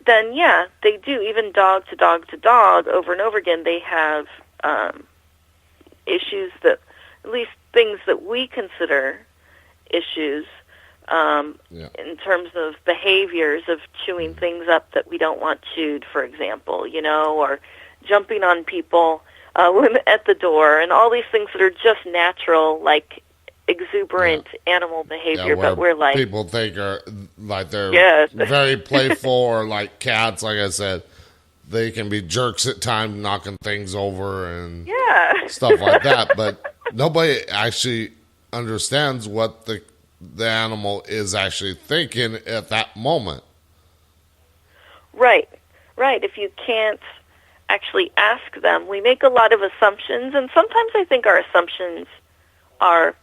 then, yeah, they do. Even dog to dog to dog, over and over again, they have issues that, at least things that we consider issues, in terms of behaviors of chewing things up that we don't want chewed, for example, or jumping on people at the door, and all these things that are just natural, like exuberant animal behavior, but we're like... people think are like they're very playful, or like cats, like I said, they can be jerks at times, knocking things over and stuff like that, but nobody actually understands what the animal is actually thinking at that moment. Right. If you can't actually ask them, we make a lot of assumptions, and sometimes I think our assumptions are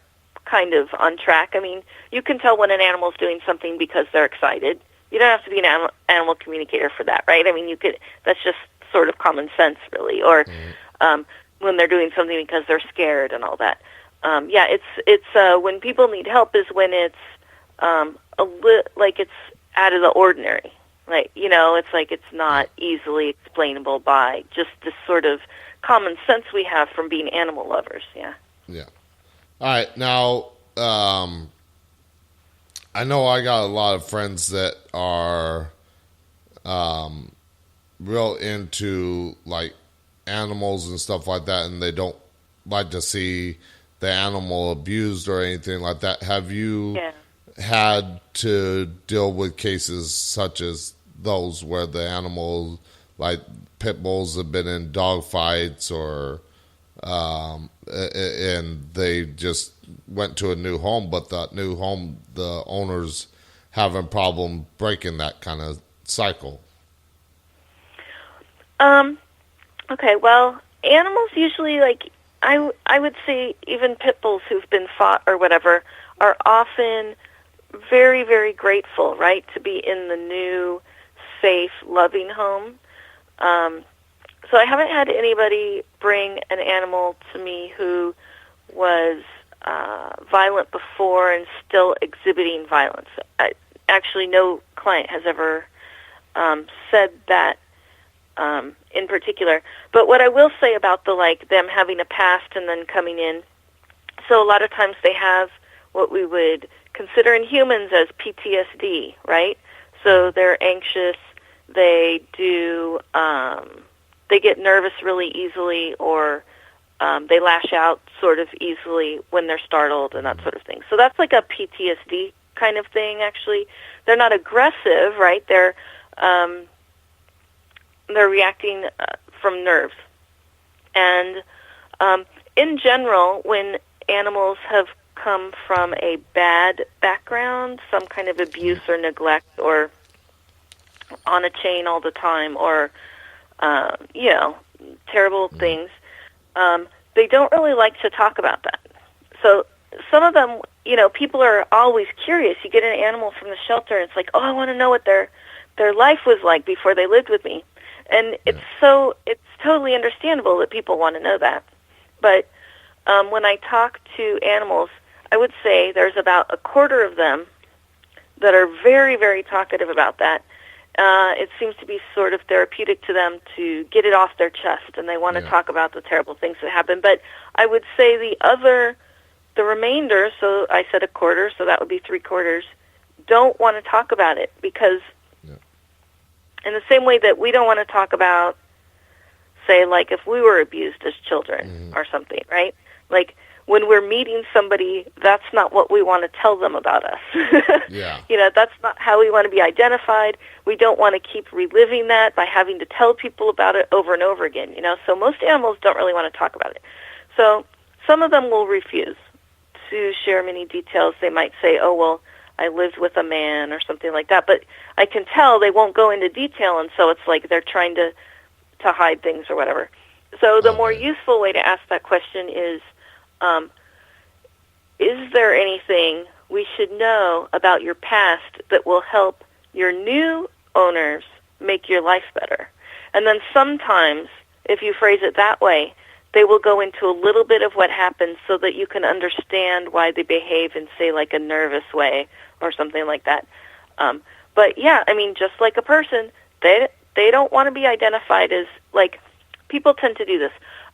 kind of on track. I mean, you can tell when an animal's doing something because they're excited. You don't have to be an animal communicator for that, right? I mean, that's just sort of common sense, really. Or when they're doing something because they're scared and all that. It's when people need help is when it's like it's out of the ordinary. Like, it's like it's not easily explainable by just this sort of common sense we have from being animal lovers. Yeah. All right. Now, I know I got a lot of friends that are real into like animals and stuff like that, and they don't like to see the animal abused or anything like that. Have you had to deal with cases such as those where the animals, like pit bulls, have been in dog fights, or and they just went to a new home, but that new home, the owners having problem breaking that kind of cycle? Okay, well, animals usually, like, I would say even pit bulls who've been fought or whatever are often very, very grateful, right, to be in the new, safe, loving home. So I haven't had anybody bring an animal to me who was violent before and still exhibiting violence. Actually, no client has ever said that in particular. But what I will say about them having a past and then coming in, so a lot of times they have what we would consider in humans as PTSD, right? So they're anxious, they get nervous really easily, or They lash out sort of easily when they're startled and that sort of thing. So that's like a PTSD kind of thing, actually. They're not aggressive, right? They're reacting from nerves. And in general, when animals have come from a bad background, some kind of abuse or neglect, or on a chain all the time, or terrible things, they don't really like to talk about that. So some of them, people are always curious. You get an animal from the shelter, and it's like, oh, I want to know what their life was like before they lived with me. And it's totally understandable that people want to know that. But when I talk to animals, I would say there's about a quarter of them that are very, very talkative about that. It seems to be sort of therapeutic to them to get it off their chest, and they want to talk about the terrible things that happen. But I would say the remainder, so I said a quarter, so that would be 3/4, don't want to talk about it because in the same way that we don't want to talk about, say, like if we were abused as children or something, right? Like when we're meeting somebody, that's not what we want to tell them about us. That's not how we want to be identified. We don't want to keep reliving that by having to tell people about it over and over again, So most animals don't really want to talk about it. So some of them will refuse to share many details. They might say, oh, well, I lived with a man or something like that. But I can tell they won't go into detail, and so it's like they're trying to hide things or whatever. So the more useful way to ask that question is there anything we should know about your past that will help your new owners make your life better? And then sometimes, if you phrase it that way, they will go into a little bit of what happened so that you can understand why they behave in, say, like a nervous way or something like that. But yeah, I mean, just like a person, they don't want to be identified as, like, people tend to do this.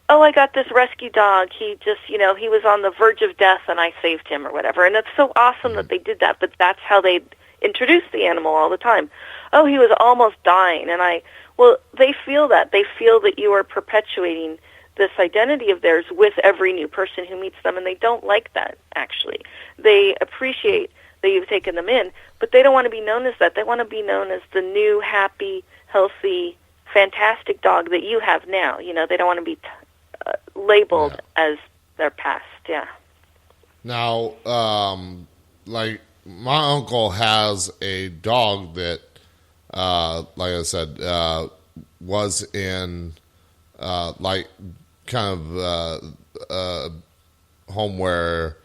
Oh, I got this rescue dog. He just, he was on the verge of death and I saved him or whatever. And it's so awesome that they did that, but that's how they introduce the animal all the time. Oh, he was almost dying. Well, they feel that. They feel that you are perpetuating this identity of theirs with every new person who meets them, and they don't like that, actually. They appreciate that you've taken them in, but they don't want to be known as that. They want to be known as the new, happy, healthy, fantastic dog that you have now. They don't want to be labeled as their past. Now, like my uncle has a dog that, like I said, was in like kind of home where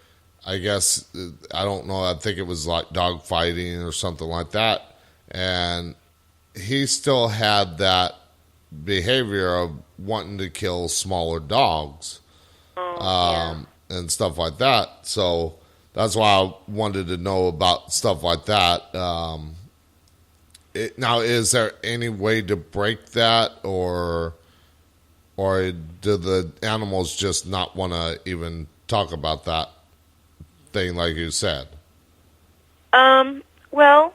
I guess, I don't know, I think it was like dog fighting or something like that. And he still had that behavior of wanting to kill smaller dogs and stuff like that. So that's why I wanted to know about stuff like that. Now, is there any way to break that, or do the animals just not want to even talk about that thing, like you said? Well,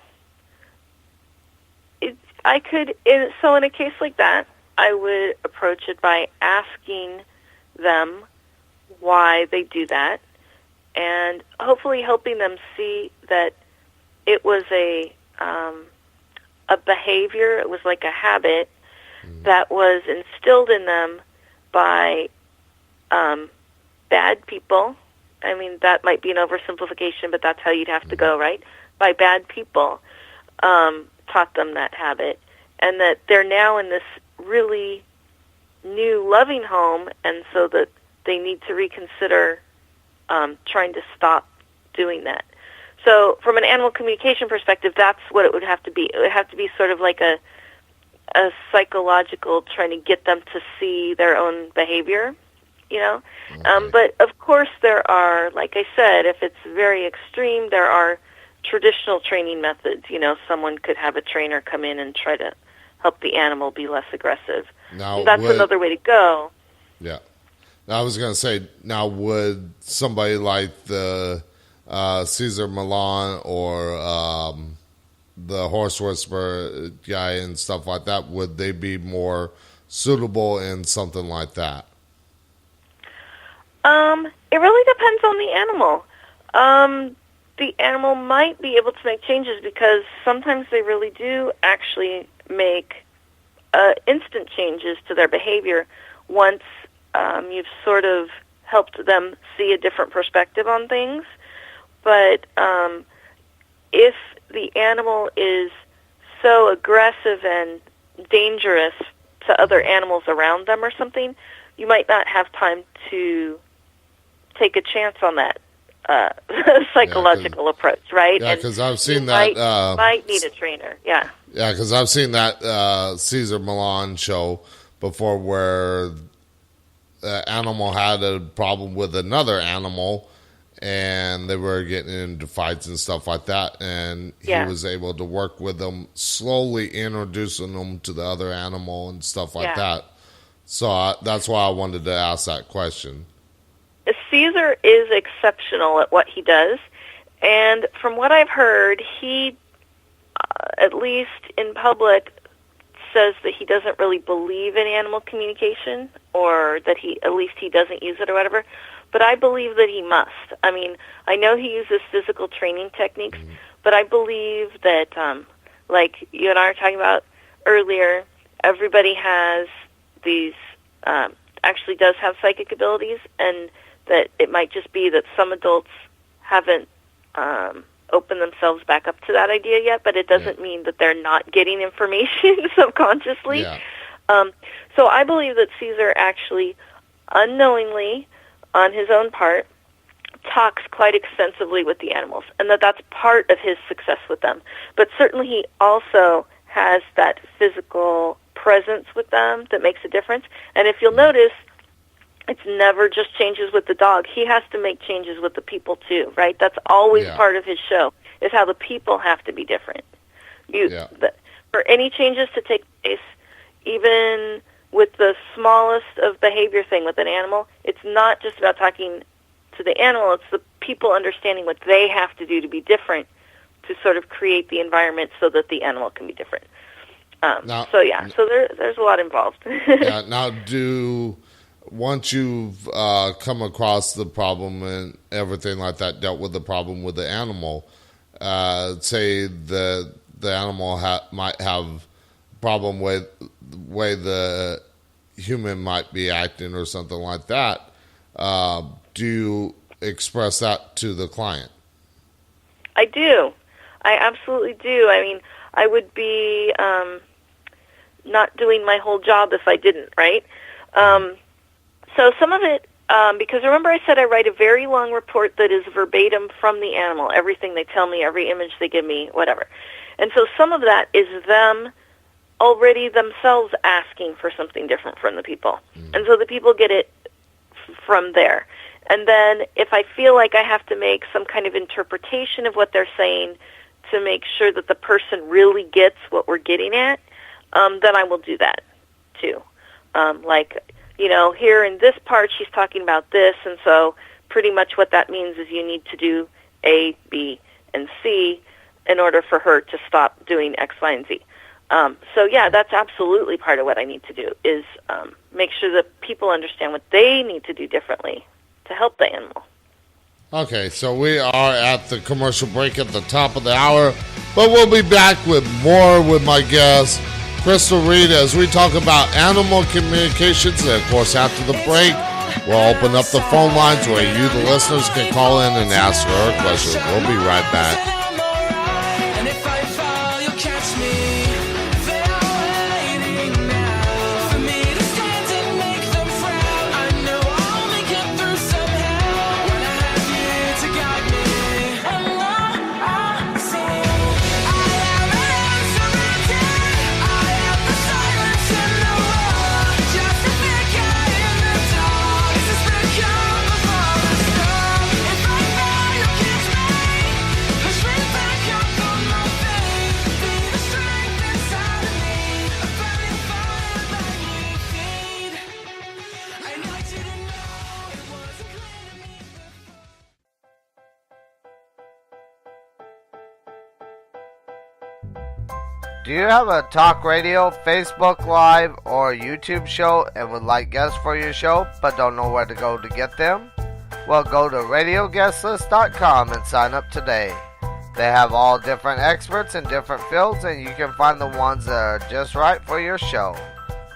I could. So in a case like that, I would approach it by asking them why they do that, and hopefully helping them see that it was a behavior. It was like a habit that was instilled in them by bad people. I mean, that might be an oversimplification, but that's how you'd have to go, right? By bad people taught them that habit, and that they're now in this really new loving home, and so that they need to reconsider trying to stop doing that. So from an animal communication perspective, that's what it would have to be. It would have to be sort of like a psychological, trying to get them to see their own behavior, Okay. But of course there are, like I said, if it's very extreme, there are traditional training methods. Someone could have a trainer come in and try to help the animal be less aggressive. Now, that's another way to go. Yeah. I was going to say, now would somebody like the Cesar Millan or the horse whisperer guy and stuff like that, would they be more suitable in something like that? It really depends on the animal. The animal might be able to make changes because sometimes they really do actually make instant changes to their behavior once you've sort of helped them see a different perspective on things. But if the animal is so aggressive and dangerous to other animals around them or something, you might not have time to take a chance on that psychological approach, right? Yeah, because I've seen that. Might need a trainer, yeah. Yeah, because I've seen that Cesar Millan show before where the animal had a problem with another animal, and they were getting into fights and stuff like that, and he was able to work with them, slowly introducing them to the other animal and stuff like that. So that's why I wanted to ask that question. Caesar is exceptional at what he does, and from what I've heard, he, at least in public, says that he doesn't really believe in animal communication, or that he doesn't use it or whatever, but I believe that he must. I mean, I know he uses physical training techniques, but I believe that, like you and I were talking about earlier, everybody has these, actually does have psychic abilities, and that it might just be that some adults haven't opened themselves back up to that idea yet, but it doesn't mean that they're not getting information subconsciously. Yeah. So I believe that Caesar actually, unknowingly, on his own part, talks quite extensively with the animals, and that's part of his success with them. But certainly he also has that physical presence with them that makes a difference. And if you'll notice, it's never just changes with the dog. He has to make changes with the people too, right? That's always part of his show, is how the people have to be different. For any changes to take place, even with the smallest of behavior thing with an animal, it's not just about talking to the animal, it's the people understanding what they have to do to be different to sort of create the environment so that the animal can be different. So there's a lot involved. Now, once you've come across the problem and everything like that, dealt with the problem with the animal, say the animal might have a problem with the way the human might be acting or something like that, do you express that to the client? I do. I absolutely do. I mean, I would be not doing my whole job if I didn't, right? So some of it, because remember I said I write a very long report that is verbatim from the animal, everything they tell me, every image they give me, whatever. And so some of that is them already themselves asking for something different from the people. And so the people get it from there. And then if I feel like I have to make some kind of interpretation of what they're saying to make sure that the person really gets what we're getting at, then I will do that too. Here in this part she's talking about this, and so pretty much what that means is you need to do A, B, and C in order for her to stop doing X, Y, and Z. That's absolutely part of what I need to do, is make sure that people understand what they need to do differently to help the animal. Okay, so we are at the commercial break at the top of the hour, but we'll be back with more with my guest, Crystal Reed, as we talk about animal communications. And, of course, after the break, we'll open up the phone lines where you, the listeners, can call in and ask her questions. We'll be right back. Do you have a talk radio, Facebook Live, or YouTube show and would like guests for your show but don't know where to go to get them? Well, go to radioguestlist.com and sign up today. They have all different experts in different fields, and you can find the ones that are just right for your show.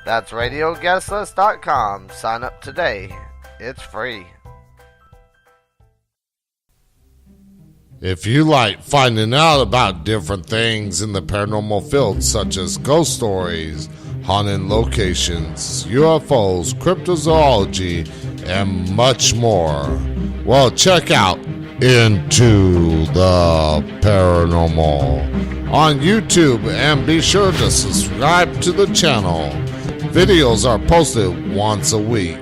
That's radioguestlist.com. Sign up today. It's free. If you like finding out about different things in the paranormal field, such as ghost stories, haunted locations, UFOs, cryptozoology, and much more, well, check out Into the Paranormal on YouTube, and be sure to subscribe to the channel. Videos are posted once a week.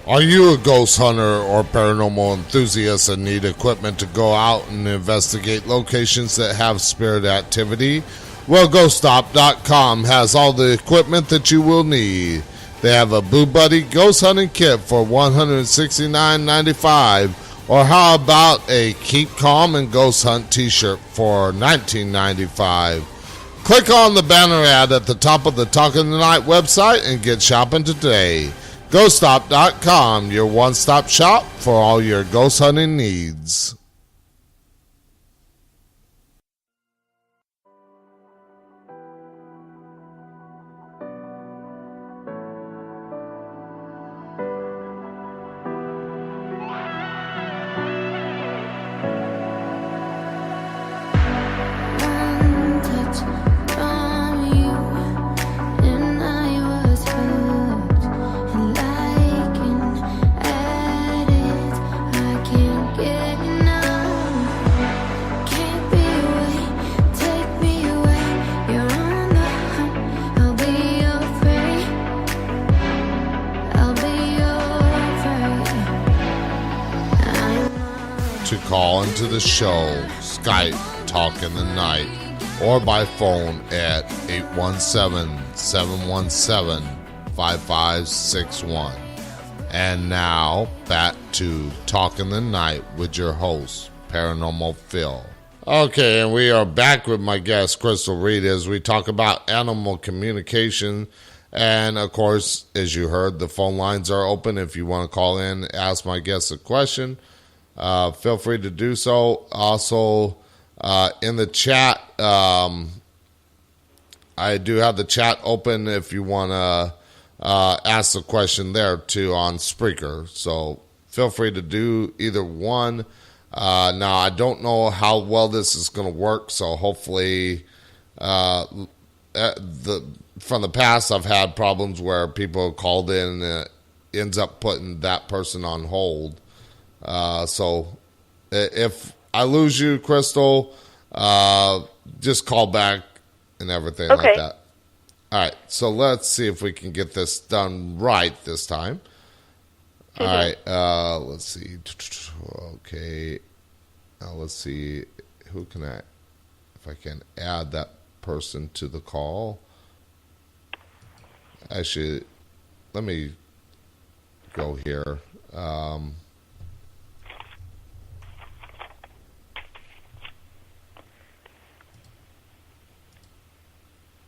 Are you a ghost hunter or paranormal enthusiast and need equipment to go out and investigate locations that have spirit activity? Well, GhostStop.com has all the equipment that you will need. They have a Boo Buddy ghost hunting kit for $169.95, or how about a Keep Calm and Ghost Hunt t-shirt for $19.95. Click on the banner ad at the top of the Talk in the Night website and get shopping today. GhostStop.com, your one-stop shop for all your ghost hunting needs. Call into the show, Skype, Talk in the Night, or by phone at 817-717-5561. And now, back to Talk in the Night with your host, Paranormal Phil. Okay, and we are back with my guest, Crystal Reed, as we talk about animal communication. And, of course, as you heard, the phone lines are open. If you want to call in, ask my guest a question, feel free to do so. Also, in the chat, I do have the chat open if you want to ask the question there too on Spreaker. So feel free to do either one. Now, I don't know how well this is going to work, so hopefully from the past, I've had problems where people called in and it ends up putting that person on hold. So if I lose you, Crystal, just call back and everything like that. All right. So let's see if we can get this done right this time. All right. Let's see. Okay. Now let's see if I can add that person to the call. Actually, let me go here.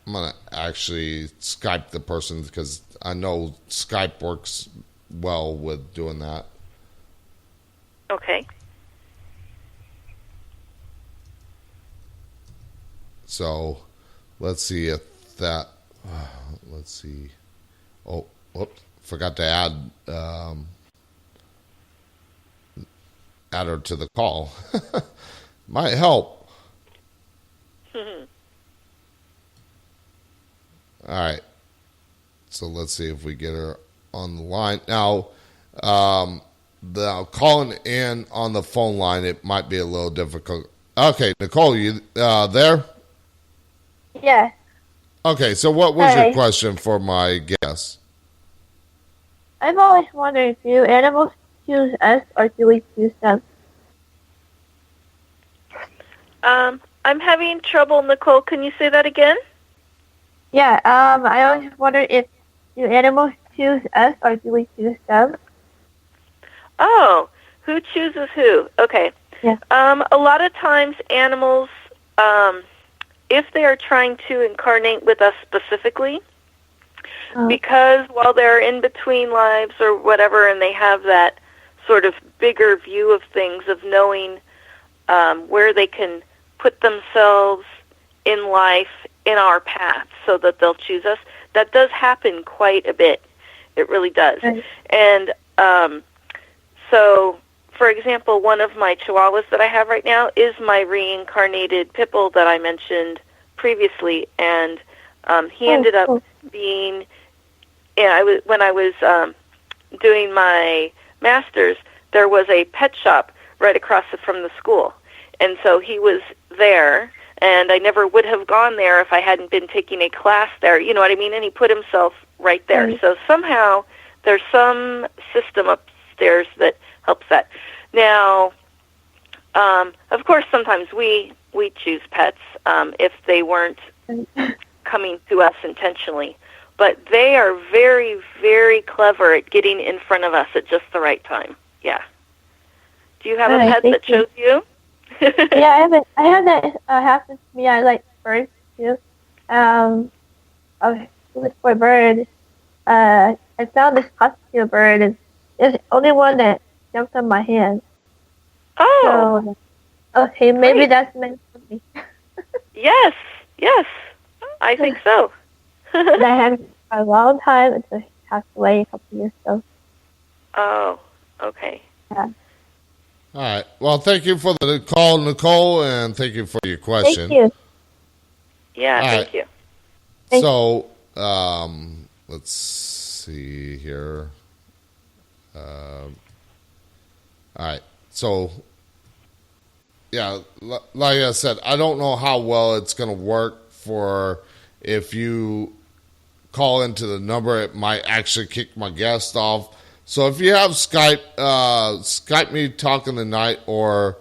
I'm going to actually Skype the person because I know Skype works well with doing that. Okay. So let's see if that, let's see. Oh, whoops, forgot to add her to the call. Might help. All right. So let's see if we get her on the line. Now, the calling in on the phone line, it might be a little difficult. Okay, Nicole, you there? Yeah. Okay, so what was your question for my guest? I've always wondered, do animals choose us or do we choose them? I'm having trouble, Nicole. Can you say that again? Yeah, I always wondered if do animals choose us or do we choose them? Oh, who chooses who? Okay. Yeah. A lot of times animals, if they are trying to incarnate with us specifically, because while they're in between lives or whatever, and they have that sort of bigger view of things, of knowing where they can put themselves in life in our path so that they'll choose us, that does happen quite a bit. It really does. Right. And so, for example, one of my chihuahuas that I have right now is my reincarnated pit bull that I mentioned previously, and he ended up being, when I was doing my master's, there was a pet shop right across from the school, and so he was there, and I never would have gone there if I hadn't been taking a class there, you know what I mean, and he put himself right there. Right. So somehow there's some system upstairs that helps that. Now, of course, sometimes we choose pets if they weren't coming to us intentionally. But they are very, very clever at getting in front of us at just the right time. Yeah. Do you have a pet that chose you? Yeah, I have that happen to me. I like birds too. For a bird, I found this cockatiel bird, and it's the only one that jumped on my hand. Oh. So, okay, maybe Great. that's meant for me. Yes, I think so. And I had it for a long time until he passed away a couple years ago. Oh, okay. Yeah. All right. Well, thank you for the call, Nicole, and thank you for your question. Thank you. Yeah, All thank right. you. So, let's see here. All right. So, yeah, like I said, I don't know how well it's going to work for if you call into the number. It might actually kick my guest off. So if you have Skype, Skype me talking tonight, or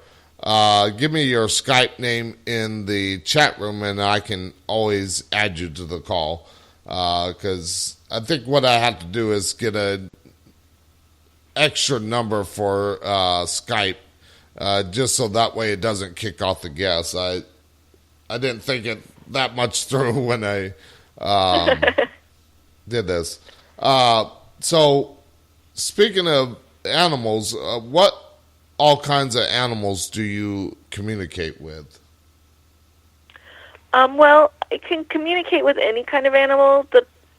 give me your Skype name in the chat room, and I can always add you to the call. Because I think what I have to do is get a extra number for Skype, just so that way it doesn't kick off the guest. I didn't think it that much through when I did this. So speaking of animals, what all kinds of animals do you communicate with? Well, I can communicate with any kind of animal.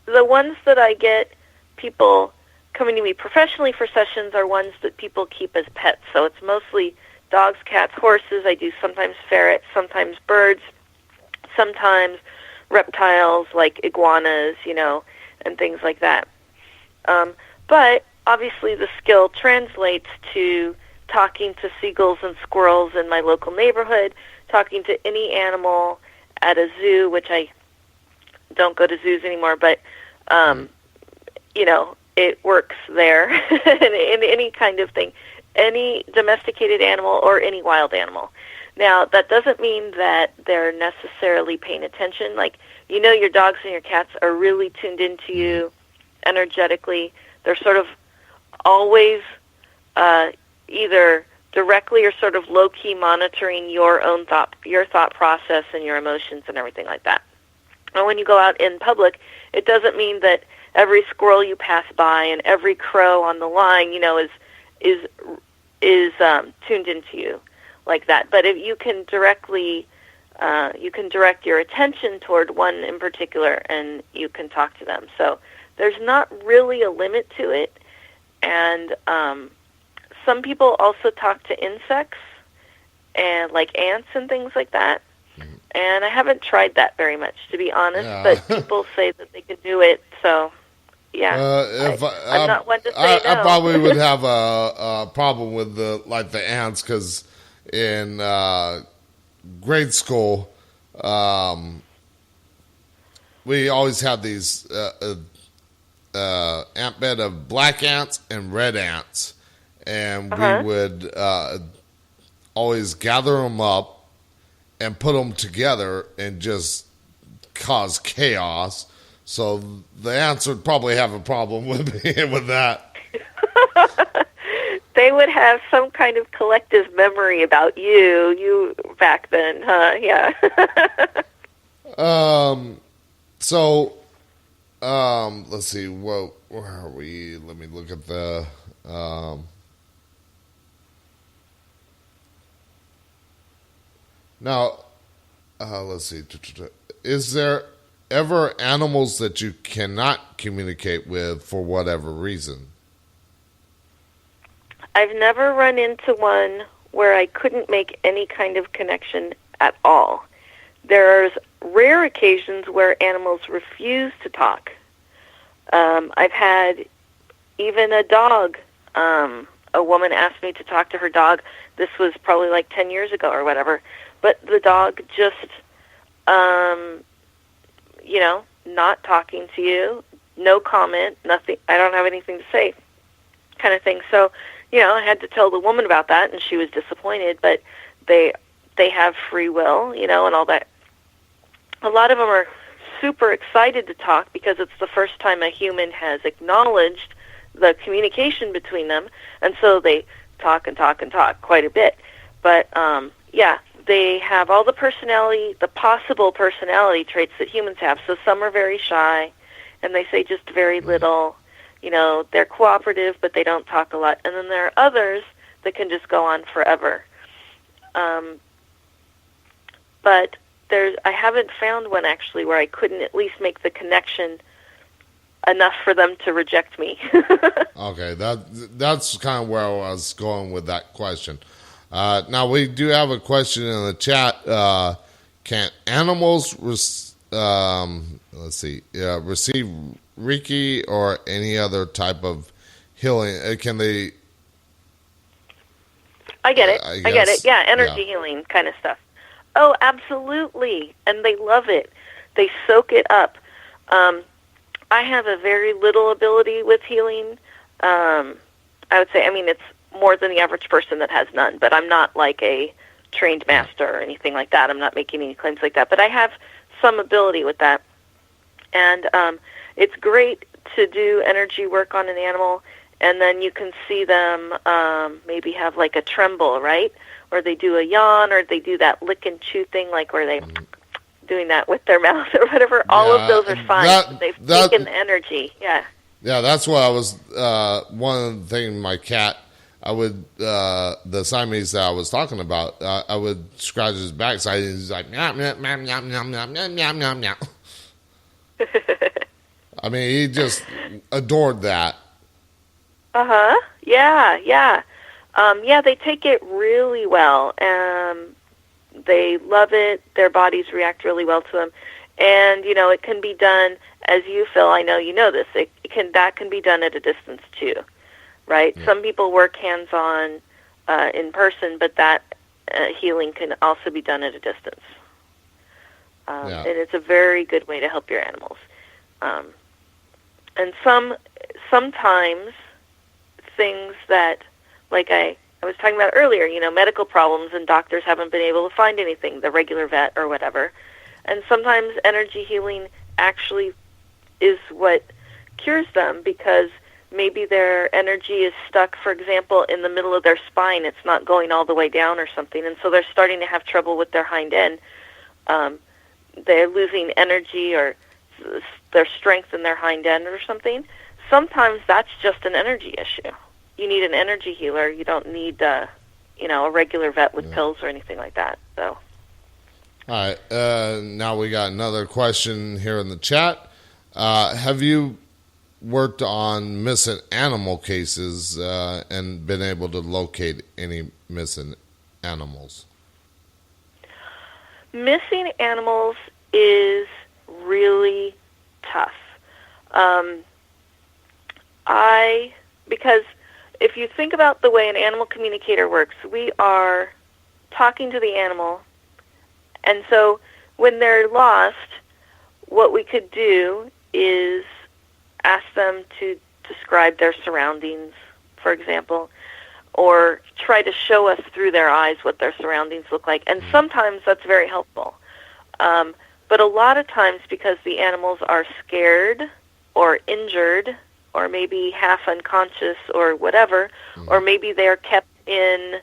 The ones that I get people coming to me professionally for sessions are ones that people keep as pets. So it's mostly dogs, cats, horses. I do sometimes ferrets, sometimes birds, sometimes reptiles like iguanas, and things like that. But obviously the skill translates to talking to seagulls and squirrels in my local neighborhood, talking to any animal at a zoo, which I don't go to zoos anymore, but, it works there, in any kind of thing, any domesticated animal or any wild animal. Now, that doesn't mean that they're necessarily paying attention. Like, your dogs and your cats are really tuned into you energetically. They're sort of always either directly or sort of low-key monitoring your thought process and your emotions and everything like that. And when you go out in public, it doesn't mean that every squirrel you pass by and every crow on the line, is tuned into you like that. But if you can directly, you can direct your attention toward one in particular, and you can talk to them. So there's not really a limit to it. And some people also talk to insects, and like ants and things like that. And I haven't tried that very much, to be honest. Yeah. But people say that they can do it. So, yeah, I'm not one to say no. I probably would have a problem with the ants, because in grade school, we always had these ant bed of black ants and red ants, and we would always gather them up and put them together and just cause chaos. So the ants would probably have a problem with me with that. They would have some kind of collective memory about you back then, huh? Yeah. Let's see. Where are we? Let me look at the. Now, let's see. Is there ever animals that you cannot communicate with for whatever reason? I've never run into one where I couldn't make any kind of connection at all. There's rare occasions where animals refuse to talk. I've had even a dog. A woman asked me to talk to her dog. This was probably like 10 years ago or whatever. But the dog just, not talking to you, no comment, nothing. I don't have anything to say, kind of thing. So, I had to tell the woman about that, and she was disappointed. But they have free will, and all that. A lot of them are super excited to talk because it's the first time a human has acknowledged the communication between them, and so they talk and talk and talk quite a bit. But, they have all the possible personality traits that humans have. So some are very shy, and they say just very little. They're cooperative, but they don't talk a lot. And then there are others that can just go on forever. But I haven't found one actually where I couldn't at least make the connection enough for them to reject me. Okay, that's kind of where I was going with that question. Now we do have a question in the chat. Can animals receive Reiki or any other type of healing? Can they? I get it. I get it. Yeah, energy healing kind of stuff. Oh, absolutely. And they love it. They soak it up. I have a very little ability with healing. I would say, it's more than the average person that has none, but I'm not like a trained master or anything like that. I'm not making any claims like that, but I have some ability with that. And it's great to do energy work on an animal, and then you can see them maybe have like a tremble, right? Or they do a yawn, or they do that lick and chew thing, like where they doing that with their mouth or whatever. All of those are fine. They've taken the energy. Yeah. Yeah, that's what I was. One of the things my cat, I would the Siamese that I was talking about. I would scratch his backside, and he's like meow meow meow meow meow meow meow meow meow meow. He just adored that. Yeah, yeah. They take it really well. They love it. Their bodies react really well to them. And, it can be done, as you feel, I know you know this, that can be done at a distance too, right? Yeah. Some people work hands-on in person, but that healing can also be done at a distance. And it's a very good way to help your animals. And sometimes things that, like I was talking about earlier, medical problems, and doctors haven't been able to find anything, the regular vet or whatever. And sometimes energy healing actually is what cures them, because maybe their energy is stuck, for example, in the middle of their spine. It's not going all the way down or something, and so they're starting to have trouble with their hind end. They're losing energy or their strength in their hind end or something. Sometimes that's just an energy issue. You need an energy healer. You don't need, a regular vet with pills or anything like that. So. All right. Now we got another question here in the chat. Have you worked on missing animal cases and been able to locate any missing animals? Missing animals is really tough. Because if you think about the way an animal communicator works, we are talking to the animal, and so when they're lost, what we could do is ask them to describe their surroundings, for example, or try to show us through their eyes what their surroundings look like. And sometimes that's very helpful. But a lot of times, because the animals are scared or injured or maybe half unconscious or whatever, or maybe they're kept in,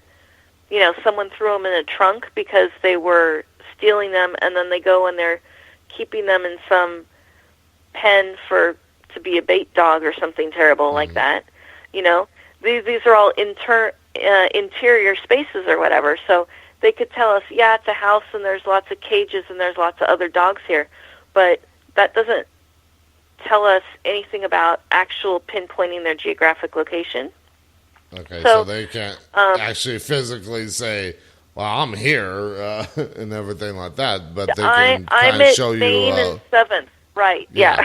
someone threw them in a trunk because they were stealing them, and then they go and they're keeping them in some pen to be a bait dog or something terrible like that. These are all interior spaces or whatever. So they could tell us, yeah, it's a house and there's lots of cages and there's lots of other dogs here, but that doesn't tell us anything about actual pinpointing their geographic location. Okay, so they can't actually physically say, well, I'm here, and everything like that, but they can kind of show you... I'm at Maine and 7th, right, yeah.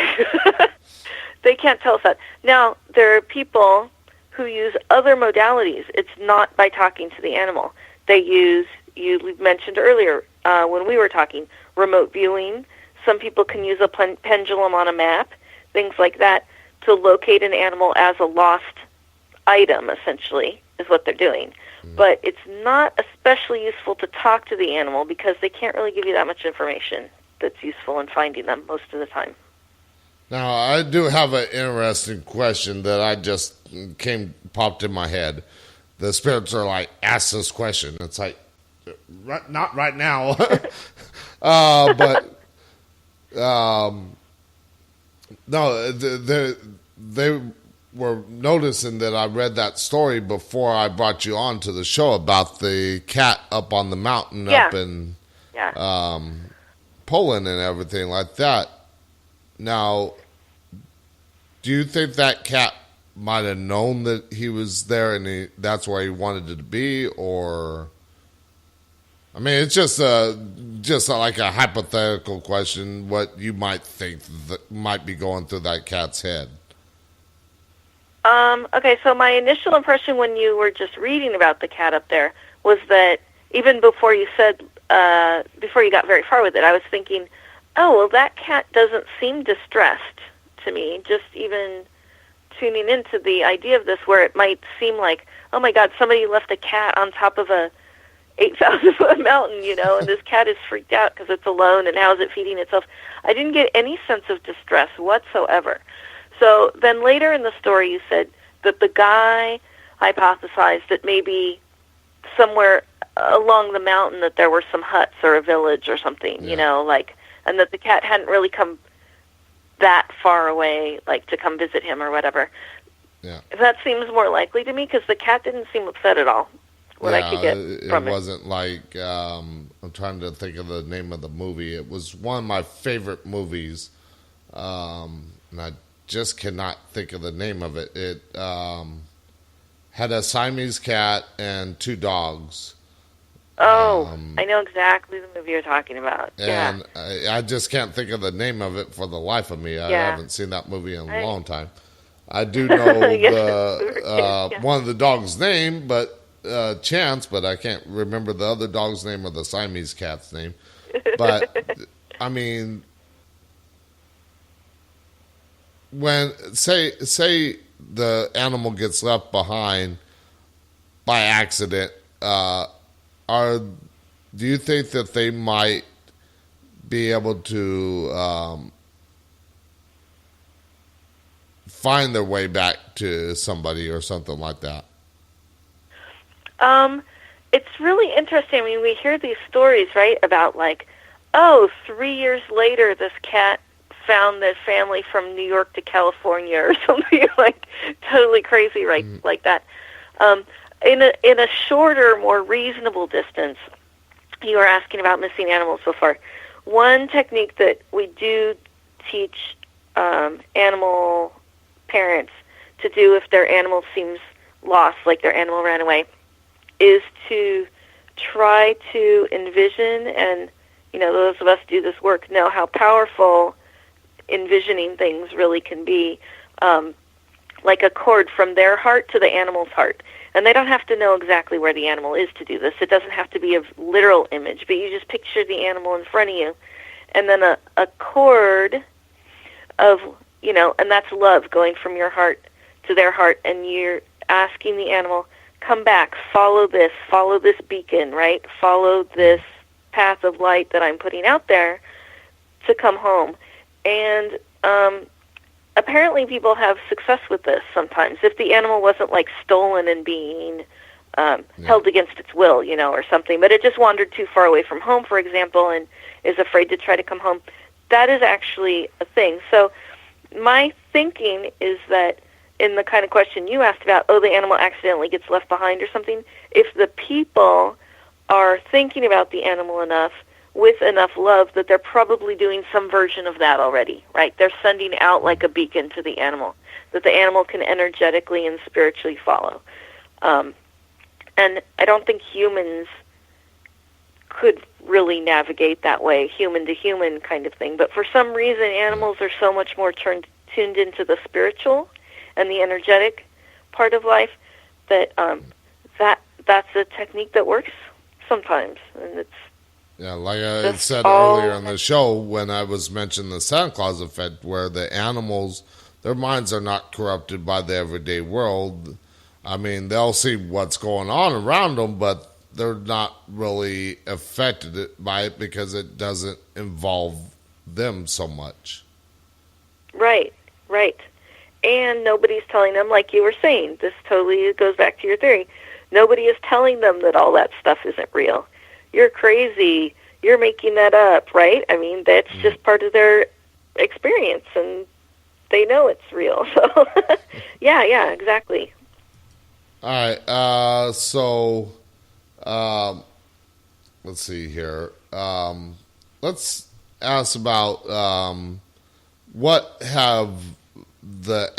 They can't tell us that. Now, there are people who use other modalities. It's not by talking to the animal. They use, you mentioned earlier when we were talking, remote viewing. Some people can use a pendulum on a map, things like that, to locate an animal as a lost item, essentially, is what they're doing. But it's not especially useful to talk to the animal because they can't really give you that much information that's useful in finding them most of the time. Now, I do have an interesting question that I just popped in my head. The spirits are like, ask this question. It's like, not right now. No, they were noticing that I read that story before I brought you on to the show about the cat up on the mountain up in Poland and everything like that. Now, do you think that cat might have known that he was there and that's where he wanted it to be, or... I mean, it's just like a hypothetical question, what you might think that might be going through that cat's head. Okay, so my initial impression when you were just reading about the cat up there was that even before you got very far with it, I was thinking, oh, well, that cat doesn't seem distressed to me, just even tuning into the idea of this where it might seem like, oh my God, somebody left a cat on top of a 8,000-foot mountain, and this cat is freaked out because it's alone, and how is it feeding itself? I didn't get any sense of distress whatsoever. So then later in the story you said that the guy hypothesized that maybe somewhere along the mountain that there were some huts or a village or something, and that the cat hadn't really come that far away, like to come visit him or whatever. Yeah. That seems more likely to me because the cat didn't seem upset at all. What I could get from it. It wasn't like, I'm trying to think of the name of the movie. It was one of my favorite movies, and I just cannot think of the name of it. It had a Siamese cat and 2 dogs. Oh, I know exactly the movie you're talking about. And I just can't think of the name of it for the life of me. I haven't seen that movie in a long time. I do know one of the dogs' name, but Chance, but I can't remember the other dog's name or the Siamese cat's name. But, I mean, when, say the animal gets left behind by accident, do you think that they might be able to find their way back to somebody or something like that? It's really interesting. I mean, we hear these stories, right, about like, 3 years later, this cat found their family from New York to California or something like totally crazy, right, like that. In a shorter, more reasonable distance, you were asking about missing animals before. One technique that we do teach animal parents to do if their animal seems lost, like their animal ran away, is to try to envision, and those of us do this work know how powerful envisioning things really can be, like a cord from their heart to the animal's heart. And they don't have to know exactly where the animal is to do this. It doesn't have to be a literal image, but you just picture the animal in front of you. And then a cord of, and that's love going from your heart to their heart, and you're asking the animal, come back, follow this beacon, right? Follow this path of light that I'm putting out there to come home. And apparently people have success with this sometimes. If the animal wasn't like stolen and being held against its will, or something, but it just wandered too far away from home, for example, and is afraid to try to come home, that is actually a thing. So my thinking is that in the kind of question you asked about, the animal accidentally gets left behind or something, if the people are thinking about the animal enough, with enough love, that they're probably doing some version of that already, right? They're sending out like a beacon to the animal, that the animal can energetically and spiritually follow. And I don't think humans could really navigate that way, human to human kind of thing. But for some reason, animals are so much more tuned into the spiritual and the energetic part of life that that's a technique that works sometimes. And it's like I said earlier in the show when I was mentioning the Santa Claus effect, where the animals, their minds are not corrupted by the everyday world. I mean, they'll see what's going on around them, but they're not really affected by it because it doesn't involve them so much. Right. And nobody's telling them, like you were saying, this totally goes back to your theory, nobody is telling them that all that stuff isn't real. You're crazy. You're making that up, right? I mean, that's just part of their experience, and they know it's real. So, yeah, exactly. All right. So, let's see here. Let's ask about what have the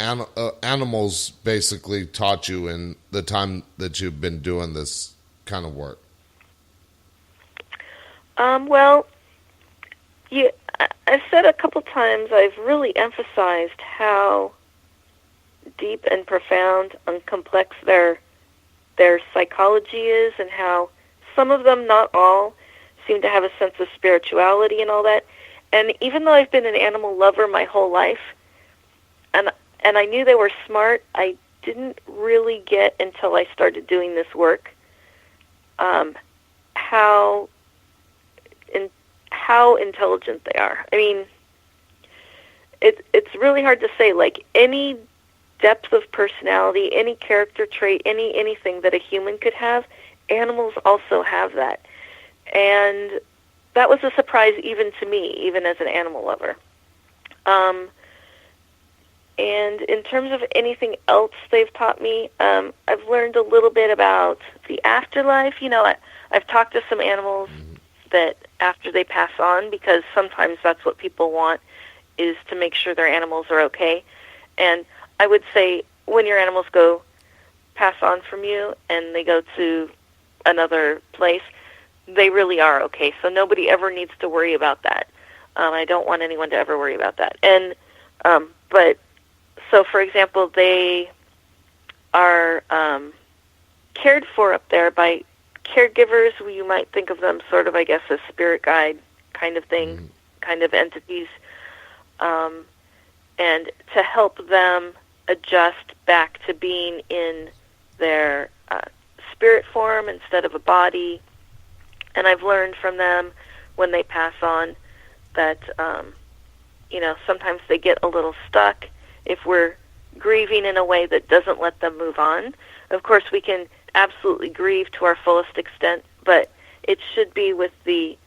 animals basically taught you in the time that you've been doing this kind of work? Well, I've said a couple times, I've really emphasized how deep and profound and complex their psychology is, and how some of them, not all, seem to have a sense of spirituality and all that. And even though I've been an animal lover my whole life, and I knew they were smart, I didn't really get until I started doing this work how intelligent they are. I mean, it's really hard to say. Like, any depth of personality, any character trait, anything that a human could have, animals also have that. And that was a surprise even to me, even as an animal lover. And in terms of anything else they've taught me, I've learned a little bit about the afterlife. I've talked to some animals that after they pass on, because sometimes that's what people want, is to make sure their animals are okay. And I would say when your animals pass on from you and they go to another place, they really are okay. So nobody ever needs to worry about that. I don't want anyone to ever worry about that. And so, for example, they are cared for up there by caregivers. You might think of them sort of, I guess, as spirit guide kind of thing, kind of entities, and to help them adjust back to being in their spirit form instead of a body. And I've learned from them when they pass on that, sometimes they get a little stuck if we're grieving in a way that doesn't let them move on. Of course, we can absolutely grieve to our fullest extent, but it should be with the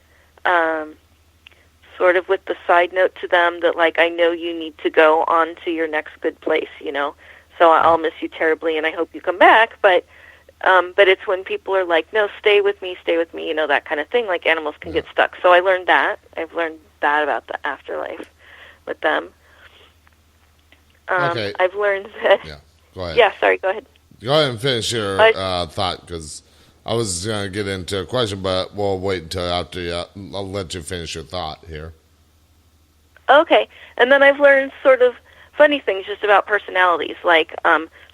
sort of with the side note to them that, like, I know you need to go on to your next good place, so I'll miss you terribly and I hope you come back, but it's when people are like, no, stay with me, that kind of thing, like animals can get stuck. So I learned that. I've learned that about the afterlife with them. Okay. I've learned that... Yeah, go ahead. Yeah, sorry, go ahead. Go ahead and finish your thought, because I was going to get into a question, but we'll wait until after I'll let you finish your thought here. Okay. And then I've learned sort of funny things just about personalities, like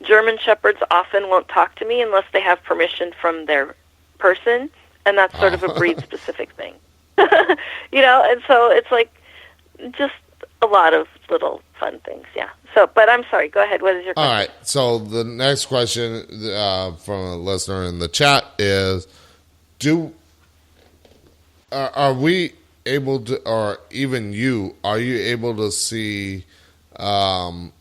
German Shepherds often won't talk to me unless they have permission from their person, and that's sort of a breed-specific thing. And so it's like just a lot of little fun things, yeah. So, but I'm sorry, go ahead. What is your question? All right, so the next question from a listener in the chat is, are we able to, or even you, are you able to see the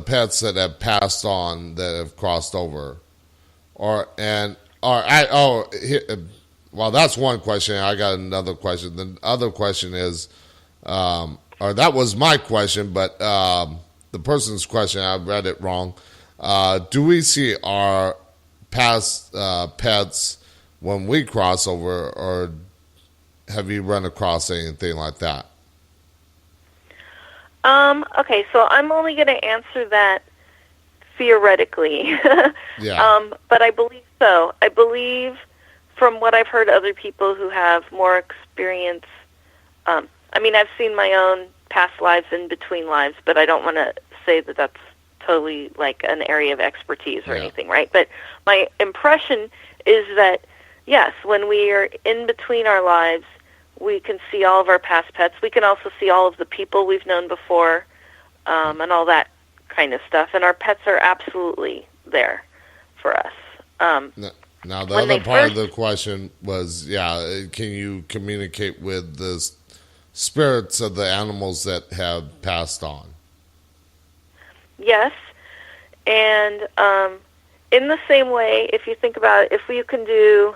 pets that have passed on that have crossed over, well, that's one question. I got another question. The other question is, or that was my question, but the person's question, I read it wrong. Do we see our past pets when we cross over, or have you run across anything like that? Okay, so I'm only going to answer that theoretically. Yeah. But I believe so. I believe from what I've heard other people who have more experience, I've seen my own past lives in between lives, but I don't want to say that that's totally like an area of expertise or anything, right? But my impression is that, yes, when we are in between our lives, we can see all of our past pets. We can also see all of the people we've known before, and all that kind of stuff. And our pets are absolutely there for us. Now, the other part of the question was, can you communicate with the spirits of the animals that have passed on? Yes. And in the same way, if you think about it, if we can do...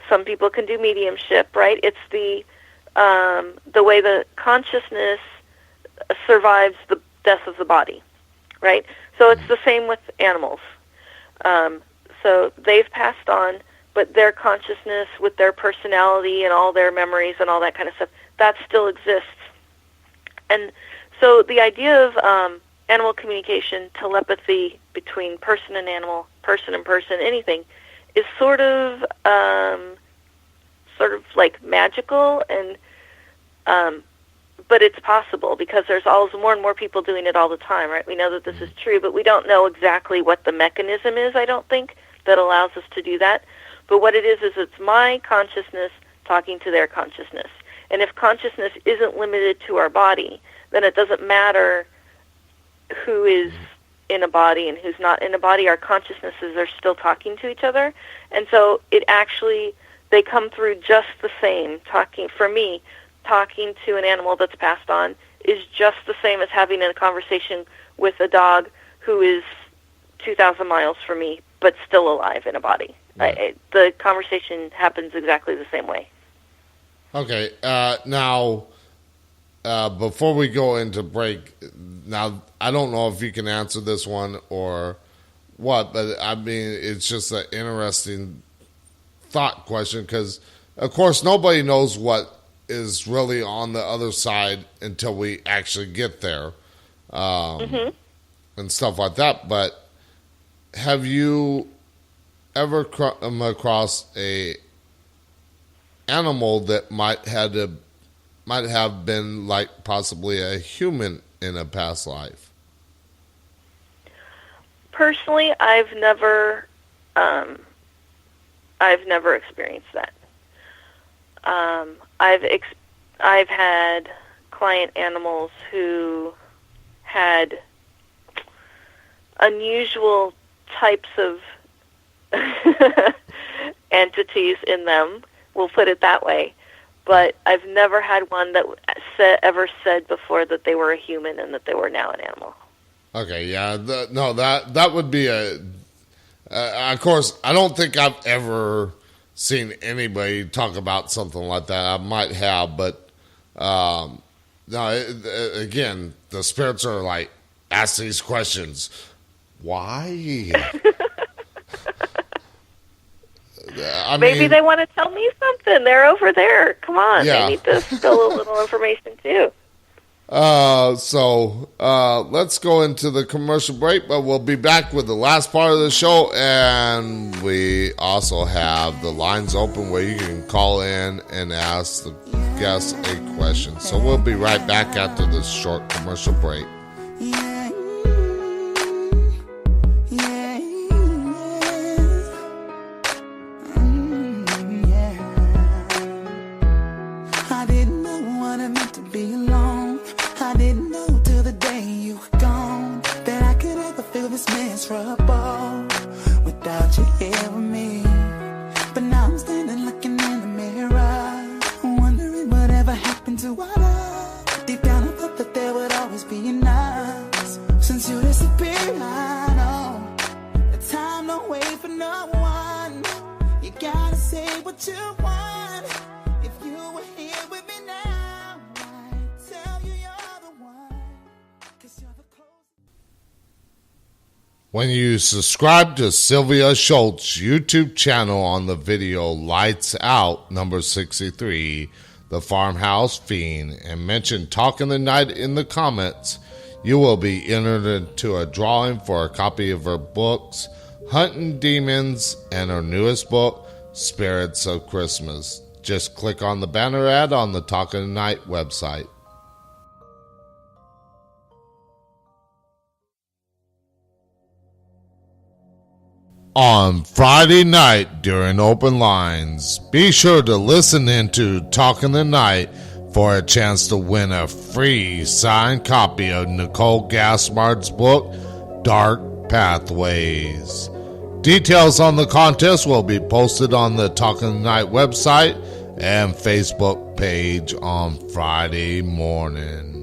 some people can do mediumship, right? It's the way the consciousness survives the death of the body, right? So it's the same with animals. So they've passed on, but their consciousness with their personality and all their memories and all that kind of stuff, that still exists. And so the idea of animal communication, telepathy between person and animal, person and person, anything, is sort of like magical, and but it's possible because there's always more and more people doing it all the time, right? We know that this is true, but we don't know exactly what the mechanism is, I don't think, that allows us to do that. But what it is it's my consciousness talking to their consciousness. And if consciousness isn't limited to our body, then it doesn't matter who is in a body and who's not in a body. Our consciousnesses are still talking to each other. And so they come through just the same. For me, talking to an animal that's passed on is just the same as having a conversation with a dog who is 2,000 miles from me but still alive in a body. Right. The conversation happens exactly the same way. Okay. Now, before we go into break, now I don't know if you can answer this one or what, but it's just an interesting thought question because, of course, nobody knows what is really on the other side until we actually get there, and stuff like that. But have you ever come across a animal that might have been like possibly a human in a past life? Personally, I've never experienced that. I've had client animals who had unusual types of entities in them. We'll put it that way. But I've never had one that ever said before that they were a human and that they were now an animal. Okay, yeah. That would be of course, I don't think I've ever seen anybody talk about something like that. I might have, but again, the spirits are like, ask these questions. Why? Maybe they want to tell me something. They're over there. Come on. Yeah. They need to spill a little information, too. So let's go into the commercial break, but we'll be back with the last part of the show, and we also have the lines open where you can call in and ask the guests a question. So we'll be right back after this short commercial break. Deep down say what you want. If you were here with me now, I'd tell you you're the one. 'Cause you're the closest. When you subscribe to Sylvia Schultz YouTube channel on the video Lights Out number 63, The Farmhouse Fiend, and mention Talking the Night in the comments, you will be entered into a drawing for a copy of her books, Hunting Demons, and her newest book, Spirits of Christmas. Just click on the banner ad on the Talking the Night website. On Friday night during open lines, be sure to listen into Talking the Night for a chance to win a free signed copy of Nicole Gaspard's book, Dark Pathways. Details on the contest will be posted on the Talking the Night website and Facebook page on Friday morning.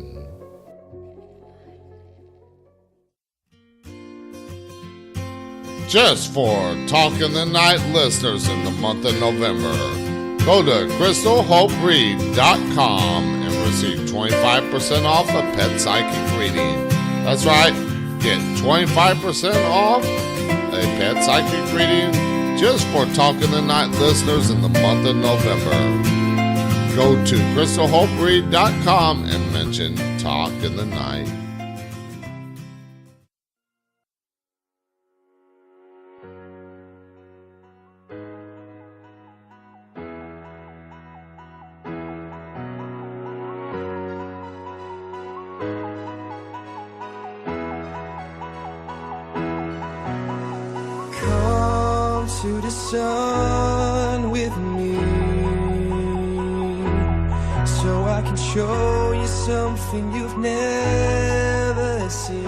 Just for Talking the Night listeners in the month of November, go to crystalhoperead.com and receive 25% off a pet psychic reading. That's right, get 25% off a pet psychic reading just for Talking the Night listeners in the month of November. Go to crystalhoperead.com and mention Talking the Night. To the sun with me, so I can show you something you've never seen.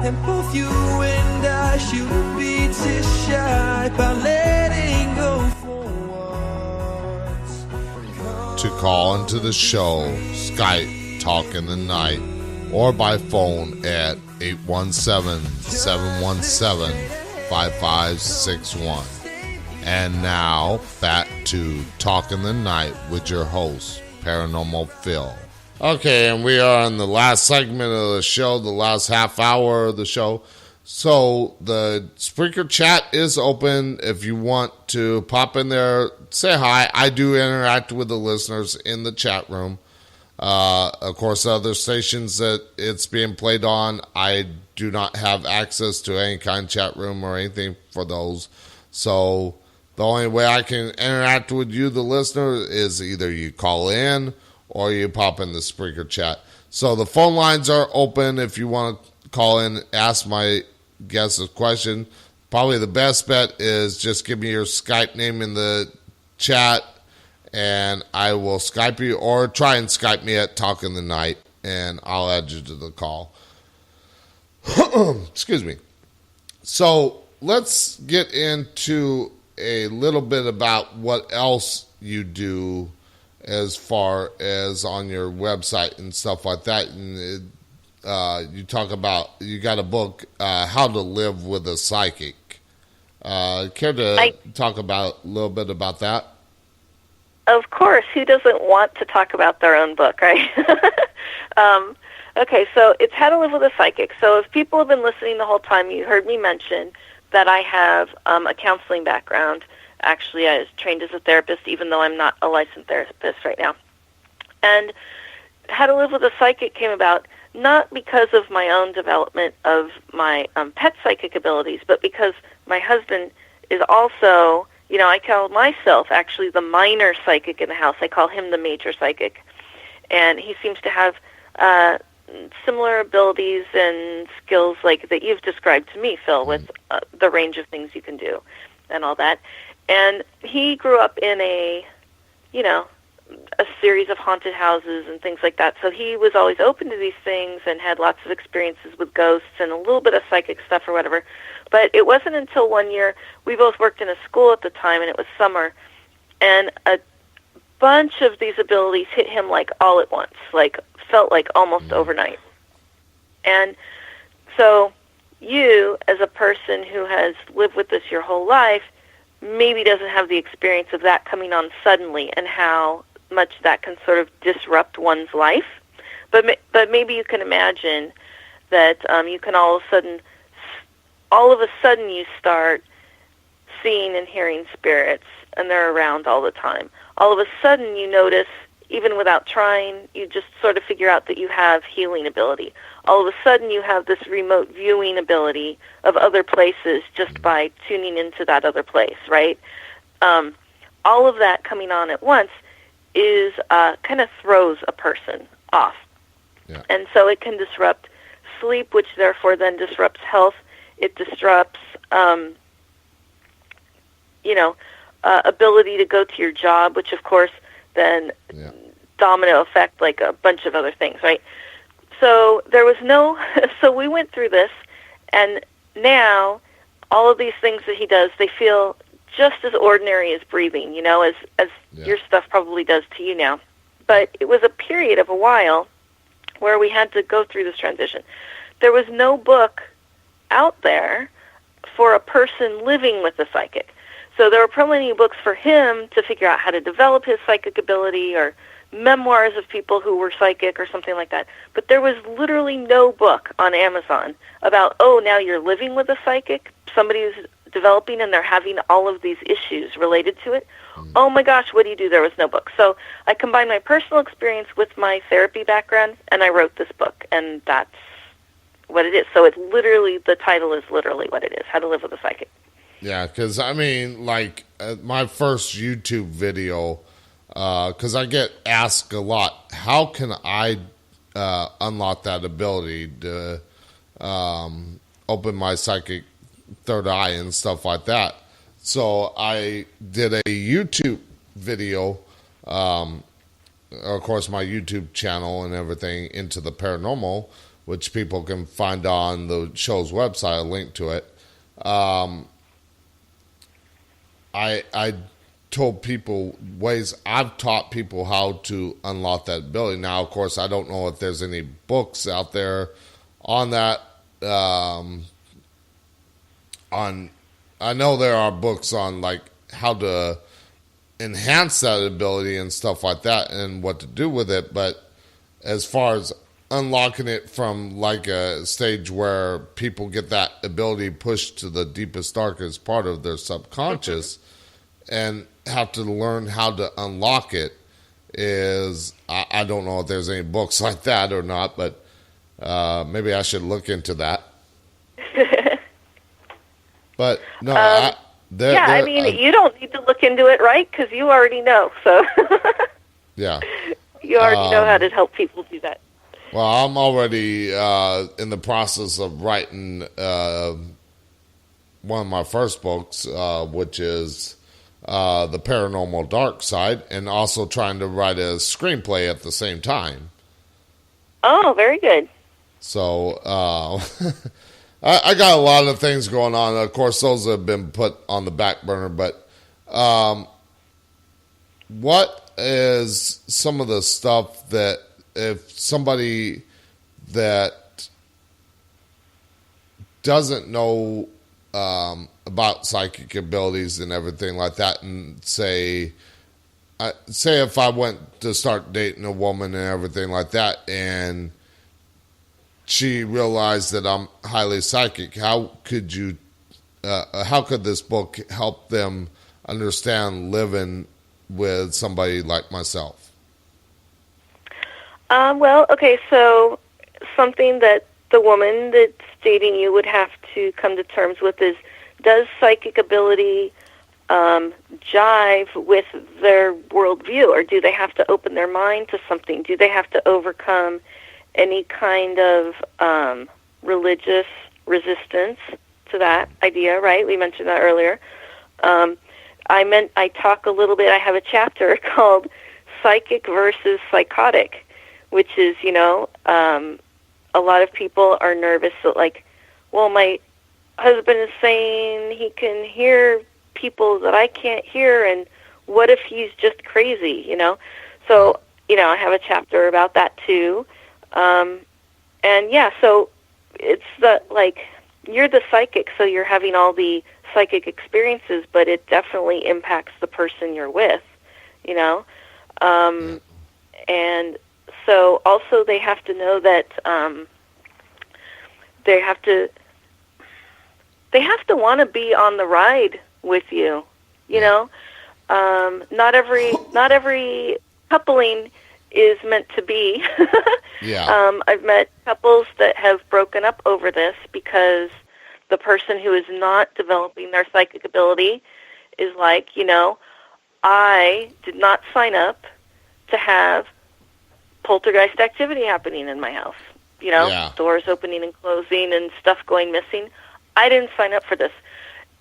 And both you and I shouldn't be too shy by letting go for once. To call into the show, Skype Talking the Night, or by phone at 817-717-5561. And now, back to Talking the Night with your host, Paranormal Phil. Okay, and we are in the last segment of the show, the last half hour of the show. So, the Spreaker chat is open. If you want to pop in there, say hi. I do interact with the listeners in the chat room. Of course, other stations that it's being played on, I do not have access to any kind of chat room or anything for those. So the only way I can interact with you, the listener, is either you call in or you pop in the Spreaker chat. So the phone lines are open if you want to call in, ask my guests a question. Probably the best bet is just give me your Skype name in the chat, and I will Skype you, or try and Skype me at Talking the Night, and I'll add you to the call. Excuse me. So let's get into a little bit about what else you do as far as on your website and stuff like that. And you talk about, you got a book, How to Live with a Psychic. Care to talk about a little bit about that? Of course, who doesn't want to talk about their own book, right? Okay, so it's How to Live with a Psychic. So if people have been listening the whole time, you heard me mention that I have a counseling background. Actually, I was trained as a therapist, even though I'm not a licensed therapist right now. And How to Live with a Psychic came about not because of my own development of my pet psychic abilities, but because my husband is also, you know, I call myself actually the minor psychic in the house. I call him the major psychic. And he seems to have similar abilities and skills like that you've described to me, Phil, with the range of things you can do and all that. And he grew up in a series of haunted houses and things like that. So he was always open to these things and had lots of experiences with ghosts and a little bit of psychic stuff or whatever. But it wasn't until one year, we both worked in a school at the time, and it was summer, and a bunch of these abilities hit him like all at once, like felt like almost overnight. And so you, as a person who has lived with this your whole life, maybe doesn't have the experience of that coming on suddenly and how much that can sort of disrupt one's life. But maybe you can imagine that you can all of a sudden you start seeing and hearing spirits, and they're around all the time. All of a sudden you notice, even without trying, you just sort of figure out that you have healing ability. All of a sudden you have this remote viewing ability of other places just by tuning into that other place, right? All of that coming on at once is kind of throws a person off. Yeah. And so it can disrupt sleep, which therefore then disrupts health. It disrupts, ability to go to your job, which of course then domino effect like a bunch of other things, right? So there was so we went through this, and now all of these things that he does, they feel just as ordinary as breathing, as your stuff probably does to you now. But it was a period of a while where we had to go through this transition. There was no book out there for a person living with a psychic. So there were plenty of books for him to figure out how to develop his psychic ability, or memoirs of people who were psychic or something like that. But there was literally no book on Amazon about, now you're living with a psychic, somebody who's developing and they're having all of these issues related to it. Oh my gosh, what do you do? There was no book. So I combined my personal experience with my therapy background, and I wrote this book, and that's what it is. So it's literally, the title is literally what it is, How to Live with a Psychic. Yeah, because, my first YouTube video, because I get asked a lot, how can I unlock that ability to open my psychic third eye and stuff like that? So I did a YouTube video, of course my YouTube channel and everything, Into the Paranormal, which people can find on the show's website, a link to it. I told people ways, I've taught people how to unlock that ability. Now, of course, I don't know if there's any books out there on that. I know there are books on how to enhance that ability and stuff like that and what to do with it. But as far as unlocking it from a stage where people get that ability pushed to the deepest, darkest part of their subconscious and have to learn how to unlock it, is, I don't know if there's any books like that or not, but maybe I should look into that. But no, you don't need to look into it, right? Because you already know. So yeah, you already know how to help people do that. Well, I'm already in the process of writing one of my first books, which is The Paranormal Dark Side, and also trying to write a screenplay at the same time. Oh, very good. So I got a lot of things going on. Of course, those have been put on the back burner, but what is some of the stuff that, if somebody that doesn't know about psychic abilities and everything like that, and say if I went to start dating a woman and everything like that, and she realized that I'm highly psychic, how could this book help them understand living with somebody like myself? So something that the woman that's dating you would have to come to terms with is, does psychic ability jive with their worldview, or do they have to open their mind to something? Do they have to overcome any kind of religious resistance to that idea, right? We mentioned that earlier. I talk a little bit, I have a chapter called Psychic versus Psychotic, which is, a lot of people are nervous that, my husband is saying he can hear people that I can't hear, and what if he's just crazy, So, I have a chapter about that too. So it's you're the psychic, so you're having all the psychic experiences, but it definitely impacts the person you're with, you know? And so also they have to know that they have to want to be on the ride with you, you know? Not every coupling is meant to be. Yeah. I've met couples that have broken up over this because the person who is not developing their psychic ability is like, you know, I did not sign up to have poltergeist activity happening in my house. You know, Yeah. doors opening and closing and stuff going missing. I didn't sign up for this.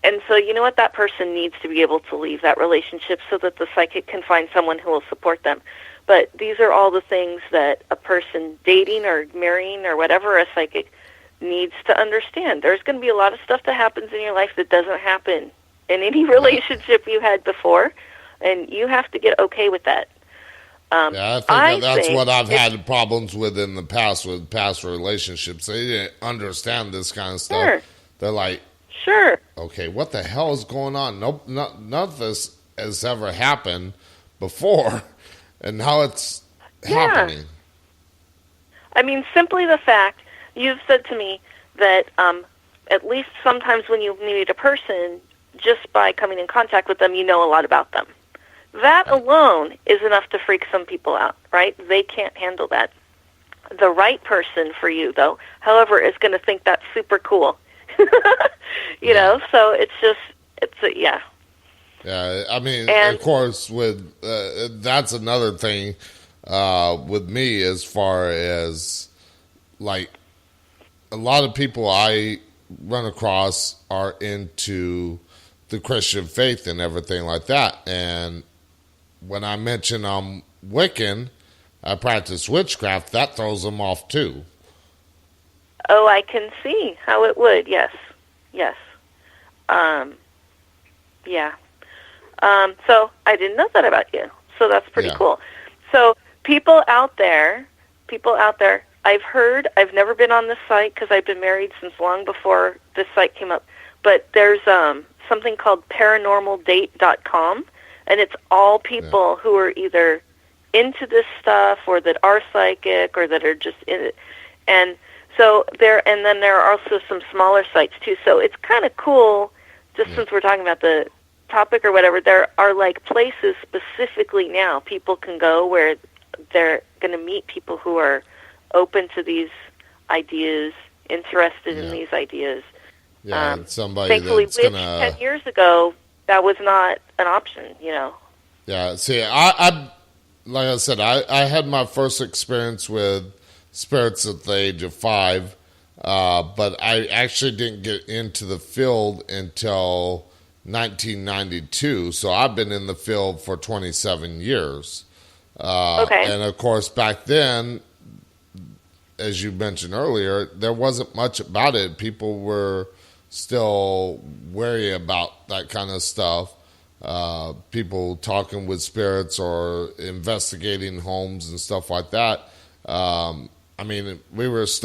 And so, you know what? That person needs to be able to leave that relationship so that the psychic can find someone who will support them. But these are all the things that a person dating or marrying or whatever, a psychic, needs to understand. There's going to be a lot of stuff that happens in your life that doesn't happen in any relationship you had before, and you have to get okay with that. Yeah, I think that's what I've had problems with in the past with past relationships. They didn't understand this kind of stuff. Sure. They're like, Sure. okay, what the hell is going on? Nope, none of this has ever happened before, and now it's happening. I mean, simply the fact you've said to me that at least sometimes when you meet a person, just by coming in contact with them, you know a lot about them. That alone is enough to freak some people out, right? They can't handle that. The right person for you, though, however, is going to think that's super cool. You know, so yeah. Yeah, I mean, And- of course, with that's another thing with me as far as, like, a lot of people I run across are into the Christian faith and everything like that. And when I mention I'm Wiccan, I practice witchcraft, that throws them off too. Oh, I can see how it would. Yes. Yeah. So I didn't know that about you. So that's pretty Yeah. cool. So people out there, I've never been on this site because I've been married since long before this site came up, but there's something called paranormaldate.com, and it's all people who are either into this stuff or that are psychic or that are just in it. And so and then there are also some smaller sites too. So it's kind of cool, just since we're talking about the topic or whatever, there are like places specifically now people can go where they're going to meet people who are open to these ideas, interested in these ideas. Yeah, somebody Thankfully, that's which gonna 10 years ago, that was not an option, you know. Yeah, see, I like I said, I had my first experience with spirits at the age of 5, but I actually didn't get into the field until 1992. So I've been in the field for 27 years. Okay. And of course, back then, as you mentioned earlier, there wasn't much about it. People were still wary about that kind of stuff. People talking with spirits or investigating homes and stuff like that. I mean, I was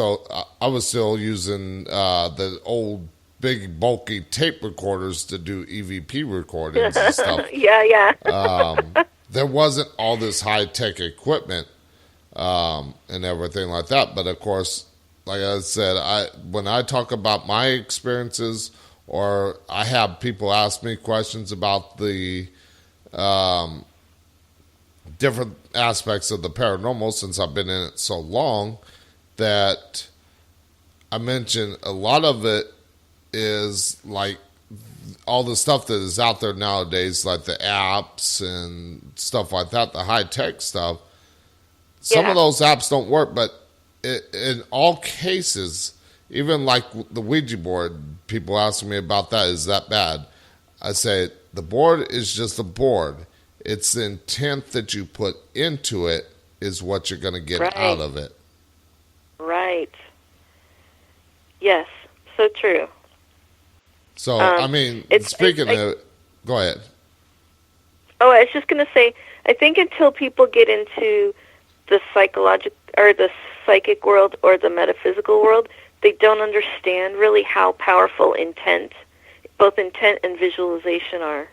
still using the old big bulky tape recorders to do EVP recordings and stuff. Yeah. There wasn't all this high-tech equipment and everything like that. But of course, like I said, when I talk about my experiences, or I have people ask me questions about the different aspects of the paranormal, since I've been in it so long, that I mentioned a lot of it is like all the stuff that is out there nowadays, like the apps and stuff like that, the high-tech stuff. Some of those apps don't work, but in all cases, even like the Ouija board, people ask me about that, is that bad? I say, the board is just a board. It's the intent that you put into it is what you're going to get out of it. Right. Yes, so true. So, I mean, speaking of... Go ahead. Oh, I was just going to say, I think until people get into the psychological or the psychic world or the metaphysical world, they don't understand really how powerful both intent and visualization are.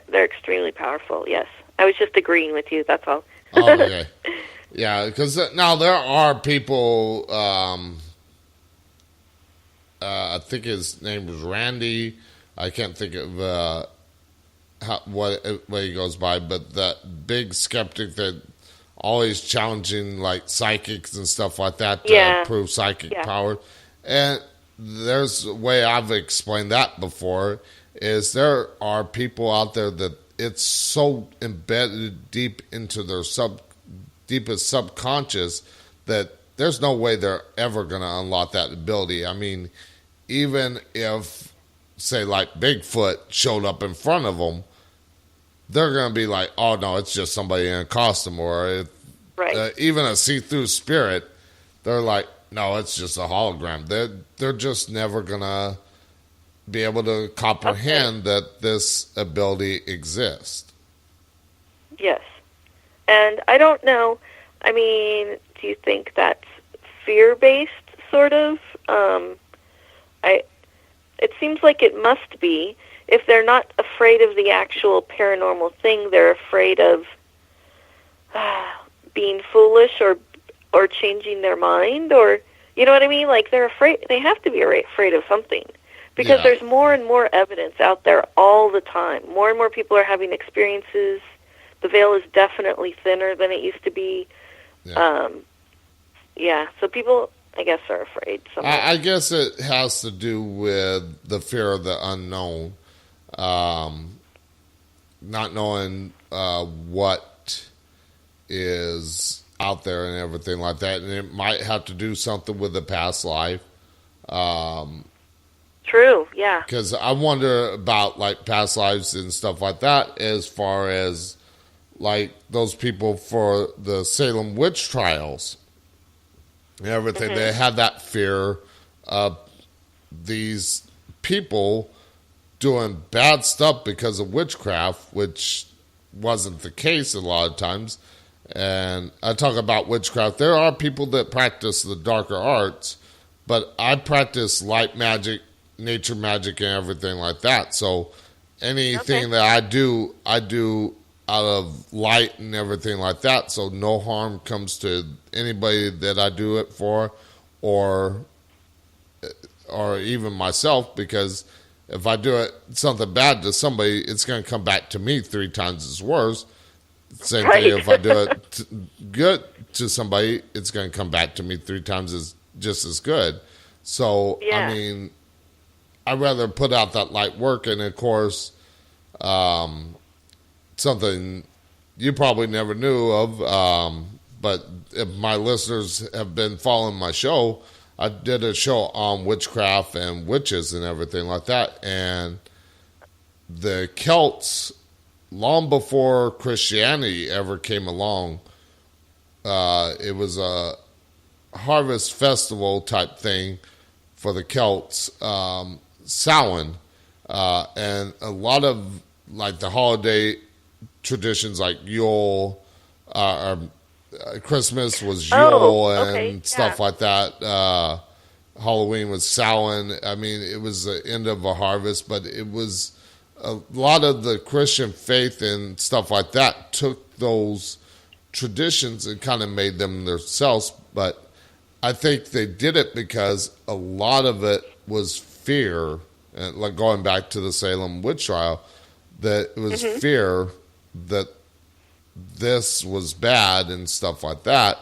They're extremely powerful, yes. I was just agreeing with you, that's all. Oh, okay. Yeah, because now there are people, I think his name was Randy. I can't think of what he goes by, but that big skeptic that always challenging like psychics and stuff like that to prove psychic power. And there's a way I've explained that before, is there are people out there that it's so embedded deep into their deepest subconscious that there's no way they're ever going to unlock that ability. I mean, even if, say, like Bigfoot showed up in front of them, they're going to be like, oh, no, it's just somebody in a costume. Or even a see-through spirit, they're like, no, it's just a hologram. They're just never going to be able to comprehend that this ability exists. Yes. And I don't know, I mean, do you think that's fear-based, sort of? It seems like it must be. If they're not afraid of the actual paranormal thing, they're afraid of being foolish or changing their mind, or, you know what I mean? Like, they're afraid, they have to be afraid of something. Because there's more and more evidence out there all the time. More and more people are having experiences. The veil is definitely thinner than it used to be. So people, I guess, are afraid. I guess it has to do with the fear of the unknown. Not knowing what is out there and everything like that. And it might have to do something with the past life. True, yeah. Because I wonder about, like, past lives and stuff like that, as far as, like, those people for the Salem witch trials and everything. They had that fear of these people doing bad stuff because of witchcraft, which wasn't the case a lot of times. And I talk about witchcraft. There are people that practice the darker arts, but I practice light magic, nature magic, and everything like that. So anything that I do out of light and everything like that. So no harm comes to anybody that I do it for, or even myself, because if I do something bad to somebody, it's going to come back to me 3 times as worse. Same thing if I do it good to somebody, it's going to come back to me 3 times just as good. So, I mean, I'd rather put out that light work. And, of course, something you probably never knew of, but if my listeners have been following my show, I did a show on witchcraft and witches and everything like that. And the Celts, long before Christianity ever came along, it was a harvest festival type thing for the Celts, Samhain, and a lot of, like, the holiday traditions, like Yule, Christmas was Yule and stuff like that. Halloween was Samhain. I mean, it was the end of a harvest, but it was a lot of the Christian faith and stuff like that took those traditions and kind of made them themselves. But I think they did it because a lot of it was fear, and like going back to the Salem witch trial, that it was fear that this was bad and stuff like that.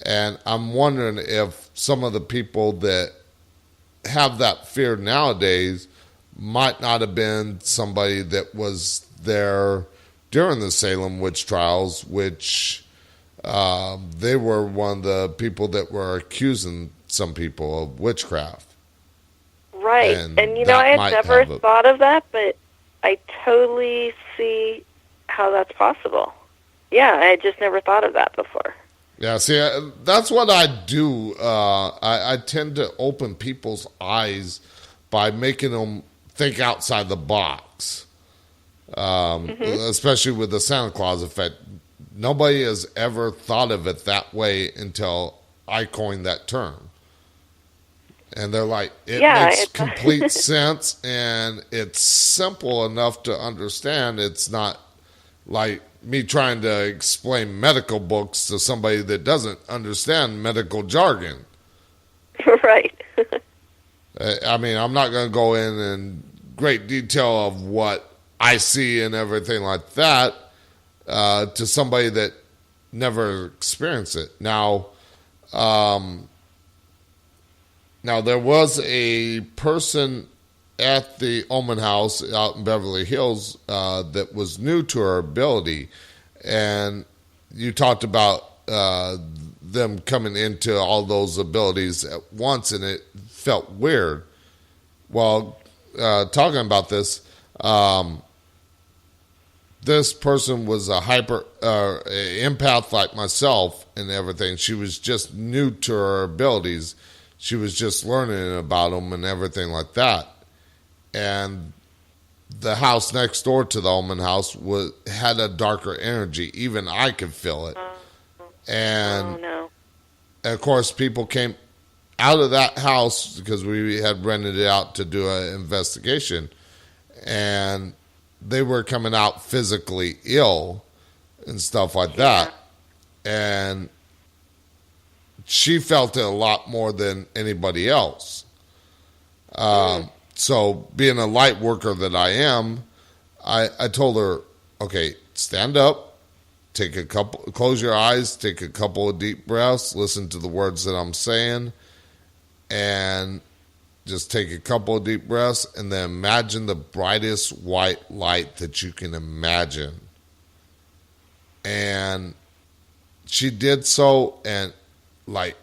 And I'm wondering if some of the people that have that fear nowadays might not have been somebody that was there during the Salem witch trials, which they were one of the people that were accusing some people of witchcraft. Right. And you know, I had never thought of that, but I totally see how that's possible. Yeah, I had just never thought of that before. Yeah, see, that's what I do. I tend to open people's eyes by making them think outside the box, especially with the Santa Claus effect. Nobody has ever thought of it that way until I coined that term. And they're like, it Yeah, makes it's- complete sense, and it's simple enough to understand. It's not like me trying to explain medical books to somebody that doesn't understand medical jargon. Right. I mean, I'm not going to go in great detail of what I see and everything like that to somebody that never experienced it. Now, there was a person at the Omen House out in Beverly Hills that was new to her ability, and you talked about them coming into all those abilities at once, and it felt weird. Well, talking about this, this person was a empath like myself and everything. She was just new to her abilities. She was just learning about them and everything like that. And the house next door to the Omen House had a darker energy. Even I could feel it. And Oh, no. of course, people came out of that house because we had rented it out to do an investigation, and they were coming out physically ill and stuff like that. And she felt it a lot more than anybody else. So being a light worker that I am, I told her, okay, stand up, close your eyes, take a couple of deep breaths, listen to the words that I'm saying, and just take a couple of deep breaths, and then imagine the brightest white light that you can imagine. And she did so, and like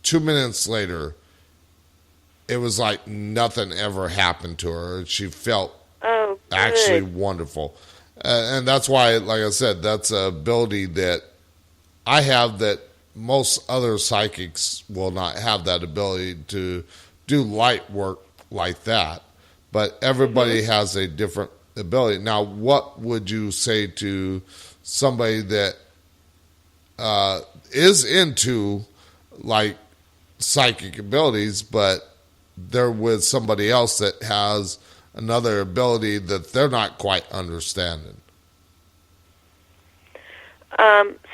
2 minutes later, it was like nothing ever happened to her. She felt Oh, good. actually wonderful. And that's why, like I said, that's an ability that I have that most other psychics will not have, that ability to do light work like that. But everybody has a different ability. Now, what would you say to somebody that is into like psychic abilities, but they're with somebody else that has another ability that they're not quite understanding?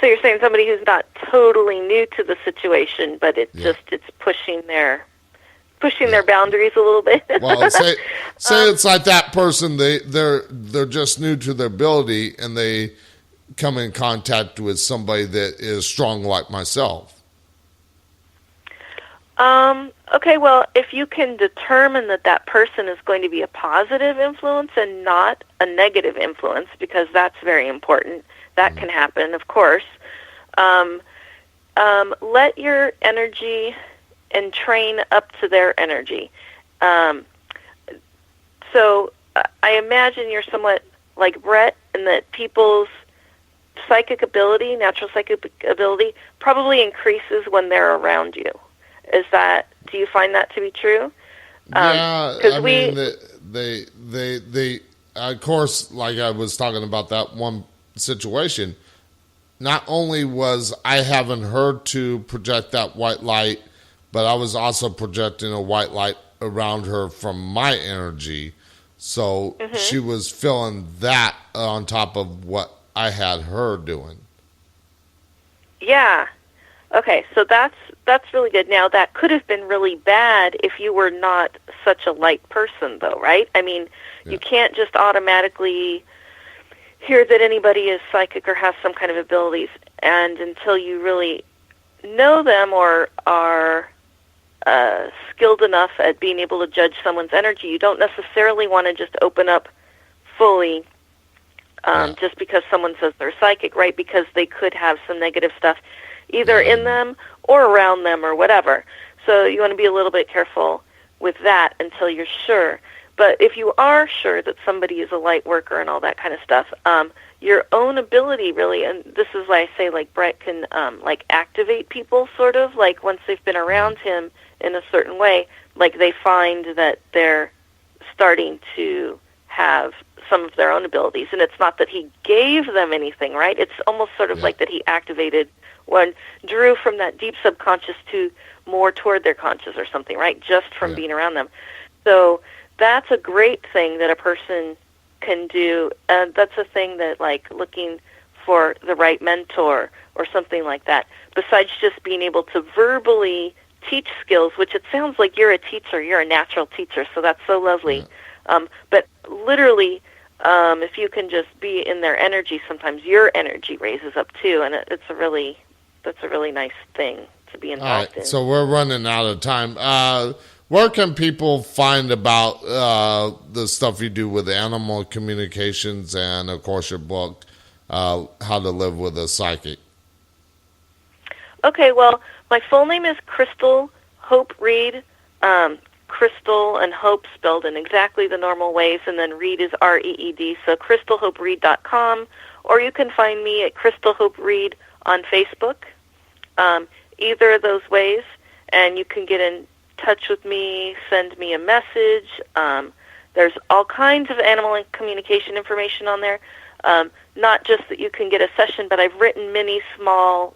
So you're saying somebody who's not totally new to the situation, but it's pushing their boundaries a little bit. Well, say it's like that person. They're just new to their ability, and they come in contact with somebody that is strong like myself. Okay, well, if you can determine that person is going to be a positive influence and not a negative influence, because that's very important. That can happen, of course. Let your energy and train up to their energy. So I imagine you're somewhat like Brett, in that people's psychic ability, natural psychic ability, probably increases when they're around you. Do you find that to be true? Yeah, I mean, they of course, like I was talking about that one situation, not only was I having her to project that white light, but I was also projecting a white light around her from my energy. So she was feeling that on top of what I had her doing. Yeah. Okay, so that's really good. Now, that could have been really bad if you were not such a light person, though, right? I mean, you can't just automatically hear that anybody is psychic or has some kind of abilities, and until you really know them or are skilled enough at being able to judge someone's energy, you don't necessarily want to just open up fully just because someone says they're psychic, right? Because they could have some negative stuff either in them or around them or whatever. So you want to be a little bit careful with that until you're sure. But if you are sure that somebody is a light worker and all that kind of stuff, your own ability really, and this is why I say like Brett can like activate people sort of, like once they've been around him in a certain way, like they find that they're starting to have some of their own abilities. And it's not that he gave them anything, right? It's almost sort of like that he activated one drew from that deep subconscious to more toward their conscious or something, right? Just from being around them. So that's a great thing that a person can do. That's a thing that, like, looking for the right mentor or something like that, besides just being able to verbally teach skills, which it sounds like you're a teacher, you're a natural teacher, so that's so lovely. But literally, if you can just be in their energy, sometimes your energy raises up too, and that's a really nice thing to be All involved right, in. so we're running out of time. Where can people find about the stuff you do with animal communications and, of course, your book, How to Live with a Psychic? Okay, well, my full name is Crystal Hope Reed. Crystal and Hope spelled in exactly the normal ways, and then Reed is R-E-E-D, so crystalhopereed.com, or you can find me at Crystal Hope Reed on Facebook, either of those ways, and you can get in touch with me, send me a message. There's all kinds of animal and communication information on there, not just that you can get a session, but I've written many small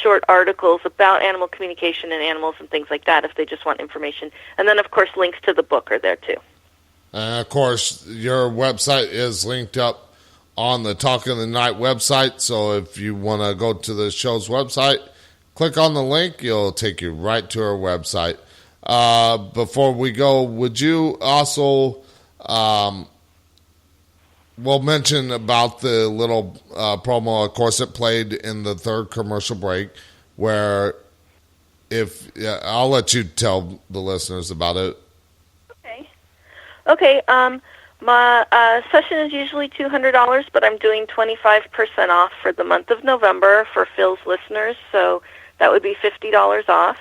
short articles about animal communication and animals and things like that if they just want information. And then, of course, links to the book are there, too. And, of course, your website is linked up on the Talk in the Night website, so if you want to go to the show's website, click on the link. It'll take you right to our website. Before we go, would you also... we'll mention about the little promo, of course, it played in the third commercial break, where I'll let you tell the listeners about it. Okay. My session is usually $200, but I'm doing 25% off for the month of November for Phil's listeners, so that would be $50 off.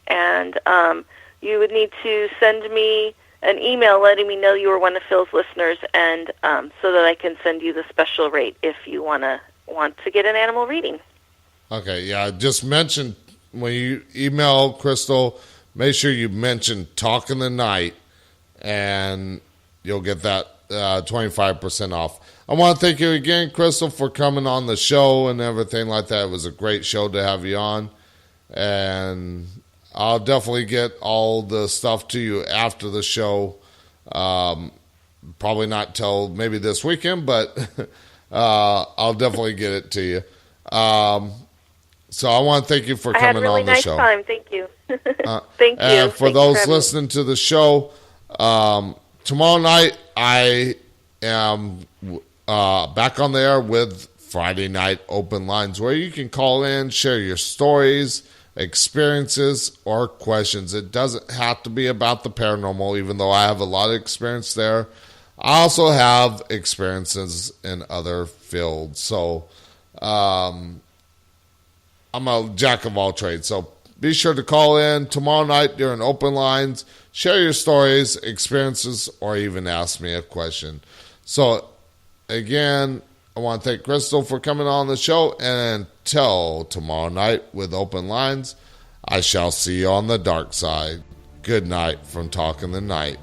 And you would need to send me an email letting me know you were one of Phil's listeners, and so that I can send you the special rate if you want to get an animal reading. Okay, yeah, just mention when you email Crystal, make sure you mention Talk in the Night, and you'll get that 25% off. I want to thank you again, Crystal, for coming on the show and everything like that. It was a great show to have you on, and I'll definitely get all the stuff to you after the show. Probably not till maybe this weekend, but I'll definitely get it to you. So I want to thank you for coming really on the nice show. Time. Thank you. Thank you. And for Thank those you for listening to the show, tomorrow night I am back on the air with Friday Night Open Lines, where you can call in, share your stories, experiences, or questions. It doesn't have to be about the paranormal, even though I have a lot of experience there. I also have experiences in other fields. So I'm a jack of all trades. So be sure to call in tomorrow night during Open Lines, share your stories, experiences, or even ask me a question. So again, I want to thank Crystal for coming on the show, and until tomorrow night with Open Lines, I shall see you on the dark side. Good night from Talk in the Night.